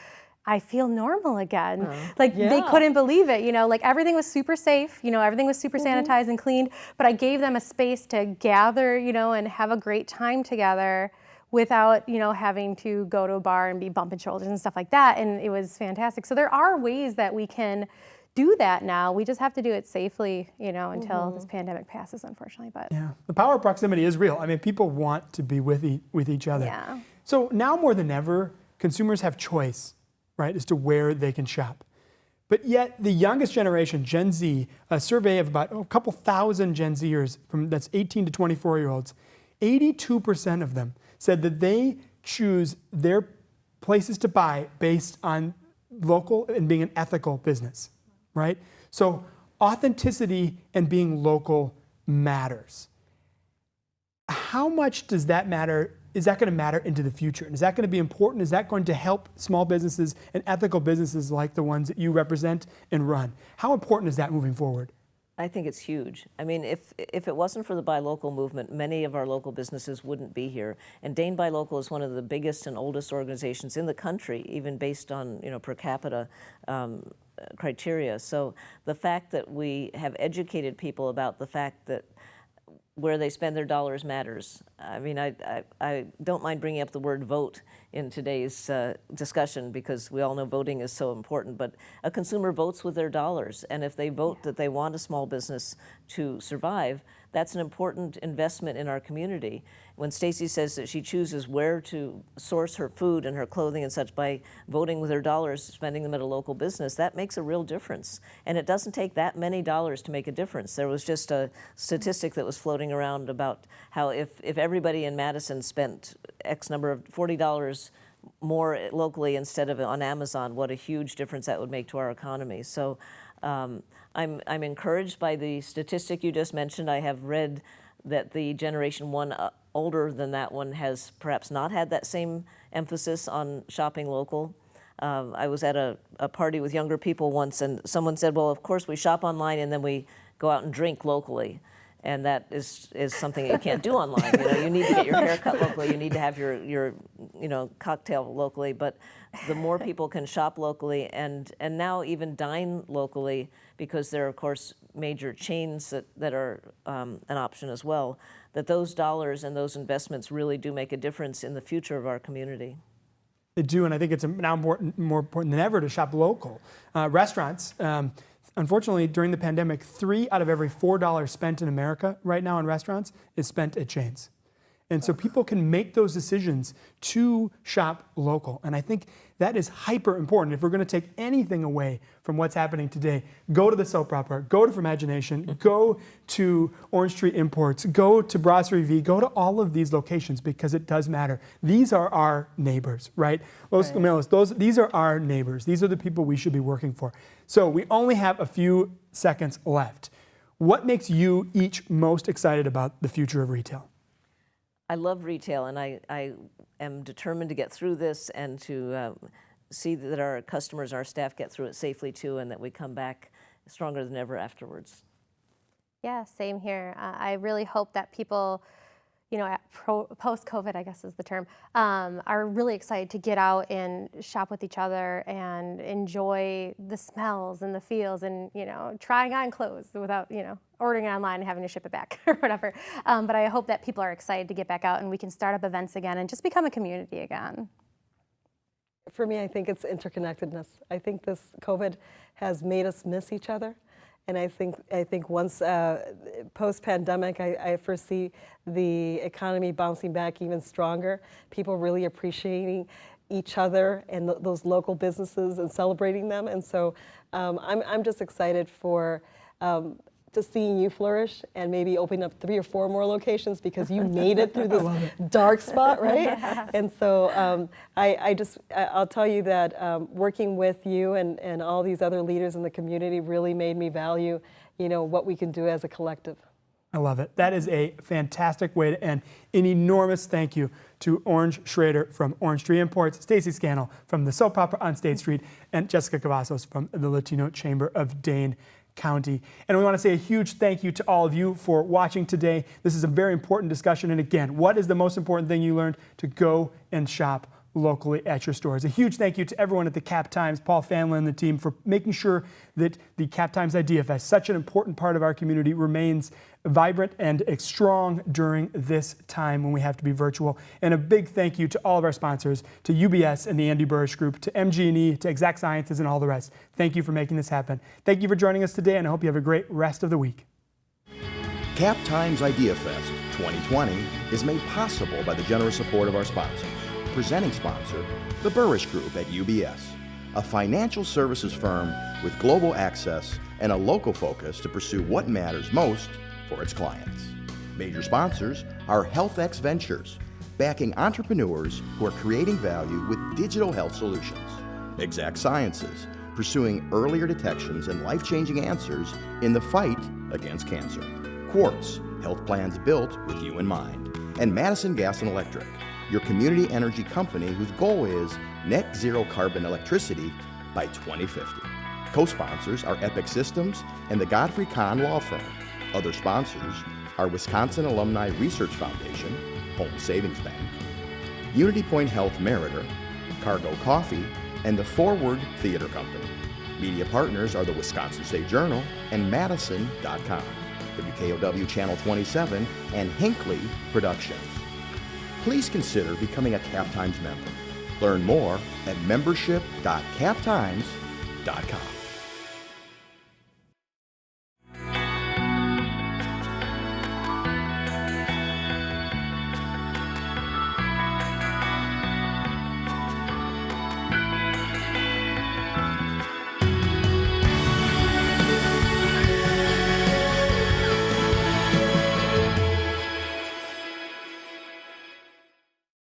Speaker 5: I feel normal again. Like they couldn't believe it, you know, like everything was super safe, you know, everything was super sanitized and cleaned, but I gave them a space to gather, you know, and have a great time together without, you know, having to go to a bar and be bumping shoulders and stuff like that. And it was fantastic. So there are ways that we can do that now. We just have to do it safely, you know, until this pandemic passes, unfortunately. But
Speaker 3: yeah, the power of proximity is real. I mean, people want to be with each other.
Speaker 5: Yeah.
Speaker 3: So now more than ever, consumers have choice, right, as to where they can shop. But yet the youngest generation, Gen Z, a survey of about a couple thousand Gen Zers, that's 18 to 24-year-olds, 82% of them said that they choose their places to buy based on local and being an ethical business. Right? So authenticity and being local matters. How much does that matter? Is that going to matter into the future? And is that going to be important? Is that going to help small businesses and ethical businesses like the ones that you represent and run? How important is that moving forward?
Speaker 4: I think it's huge. I mean, if it wasn't for the Buy Local movement, many of our local businesses wouldn't be here. And Dane Buy Local is one of the biggest and oldest organizations in the country, even based on, you know, per capita criteria. So the fact that we have educated people about the fact that where they spend their dollars matters. I mean, I don't mind bringing up the word vote in today's discussion because we all know voting is so important, but a consumer votes with their dollars, and if they vote that they want a small business to survive, that's an important investment in our community. When Stacey says that she chooses where to source her food and her clothing and such by voting with her dollars, spending them at a local business, that makes a real difference. And it doesn't take that many dollars to make a difference. There was just a statistic that was floating around about how if everybody in Madison spent X number of $40 more locally instead of on Amazon, what a huge difference that would make to our economy. So I'm encouraged by the statistic you just mentioned. I have read that the Generation 1 older than that one has perhaps not had that same emphasis on shopping local. I was at a party with younger people once, and someone said, well, of course we shop online and then we go out and drink locally. And that is something that you can't do online. You know, you need to get your hair cut locally. You need to have your you know, cocktail locally. But the more people can shop locally and now even dine locally, because there are of course major chains that are an option as well, that those dollars and those investments really do make a difference in the future of our community. They
Speaker 3: do, and I think it's now more important than ever to shop local. Restaurants. unfortunately, during the pandemic, 3 out of every $4 spent in America right now in restaurants is spent at chains. And so people can make those decisions to shop local. And I think that is hyper important. If we're going to take anything away from what's happening today, go to the soap opera, go to Imagination, go to Orange Tree Imports, go to Brasserie V, go to all of these locations because it does matter. These are our neighbors, right? These are our neighbors. These are the people we should be working for. So we only have a few seconds left. What makes you each most excited about the future of retail?
Speaker 4: I love retail, and I am determined to get through this and to see that our customers, our staff get through it safely too, and that we come back stronger than ever afterwards.
Speaker 5: Yeah, same here. I really hope that people, post-COVID, I guess is the term, are really excited to get out and shop with each other and enjoy the smells and the feels and, trying on clothes without, ordering online and having to ship it back or whatever. But I hope that people are excited to get back out and we can start up events again and just become a community again.
Speaker 6: For me, I think it's interconnectedness. I think this COVID has made us miss each other. And I think once post-pandemic, I foresee the economy bouncing back even stronger. People really appreciating each other and those local businesses and celebrating them. And so I'm just excited for just seeing you flourish and maybe opening up 3 or 4 more locations because you made it through this dark spot, right? Yeah. And so I'll tell you that working with you and all these other leaders in the community really made me value, what we can do as a collective.
Speaker 3: I love it. That is a fantastic way to end. An enormous thank you to Orange Schroeder from Orange Tree Imports, Stacey Scannell from the Soap Opera on State Street, and Jessica Cavazos from the Latino Chamber of Dane County. And we want to say a huge thank you to all of you for watching today. This is a very important discussion. And again, what is the most important thing you learned? To go and shop locally at your stores. A huge thank you to everyone at the Cap Times, Paul Fanlin and the team for making sure that the Cap Times Idea Fest, such an important part of our community, remains vibrant and strong during this time when we have to be virtual. And a big thank you to all of our sponsors, to UBS and the Andy Burrish Group, to MG&E, to Exact Sciences, and all the rest. Thank you for making this happen. Thank you for joining us today, and I hope you have a great rest of the week.
Speaker 1: Cap Times Idea Fest 2020 is made possible by the generous support of our sponsors. Presenting sponsor, the Burrish Group at UBS, a financial services firm with global access and a local focus to pursue what matters most for its clients. Major sponsors are HealthX Ventures, backing entrepreneurs who are creating value with digital health solutions. Exact Sciences, pursuing earlier detections and life-changing answers in the fight against cancer. Quartz, health plans built with you in mind. And Madison Gas and Electric, your community energy company whose goal is net zero carbon electricity by 2050. Co-sponsors are Epic Systems and the Godfrey Kahn Law Firm. Other sponsors are Wisconsin Alumni Research Foundation, Home Savings Bank, Unity Point Health Meritor, Cargo Coffee, and the Forward Theater Company. Media partners are the Wisconsin State Journal and Madison.com, WKOW Channel 27, and Hinckley Productions. Please consider becoming a Cap Times member. Learn more at membership.captimes.com.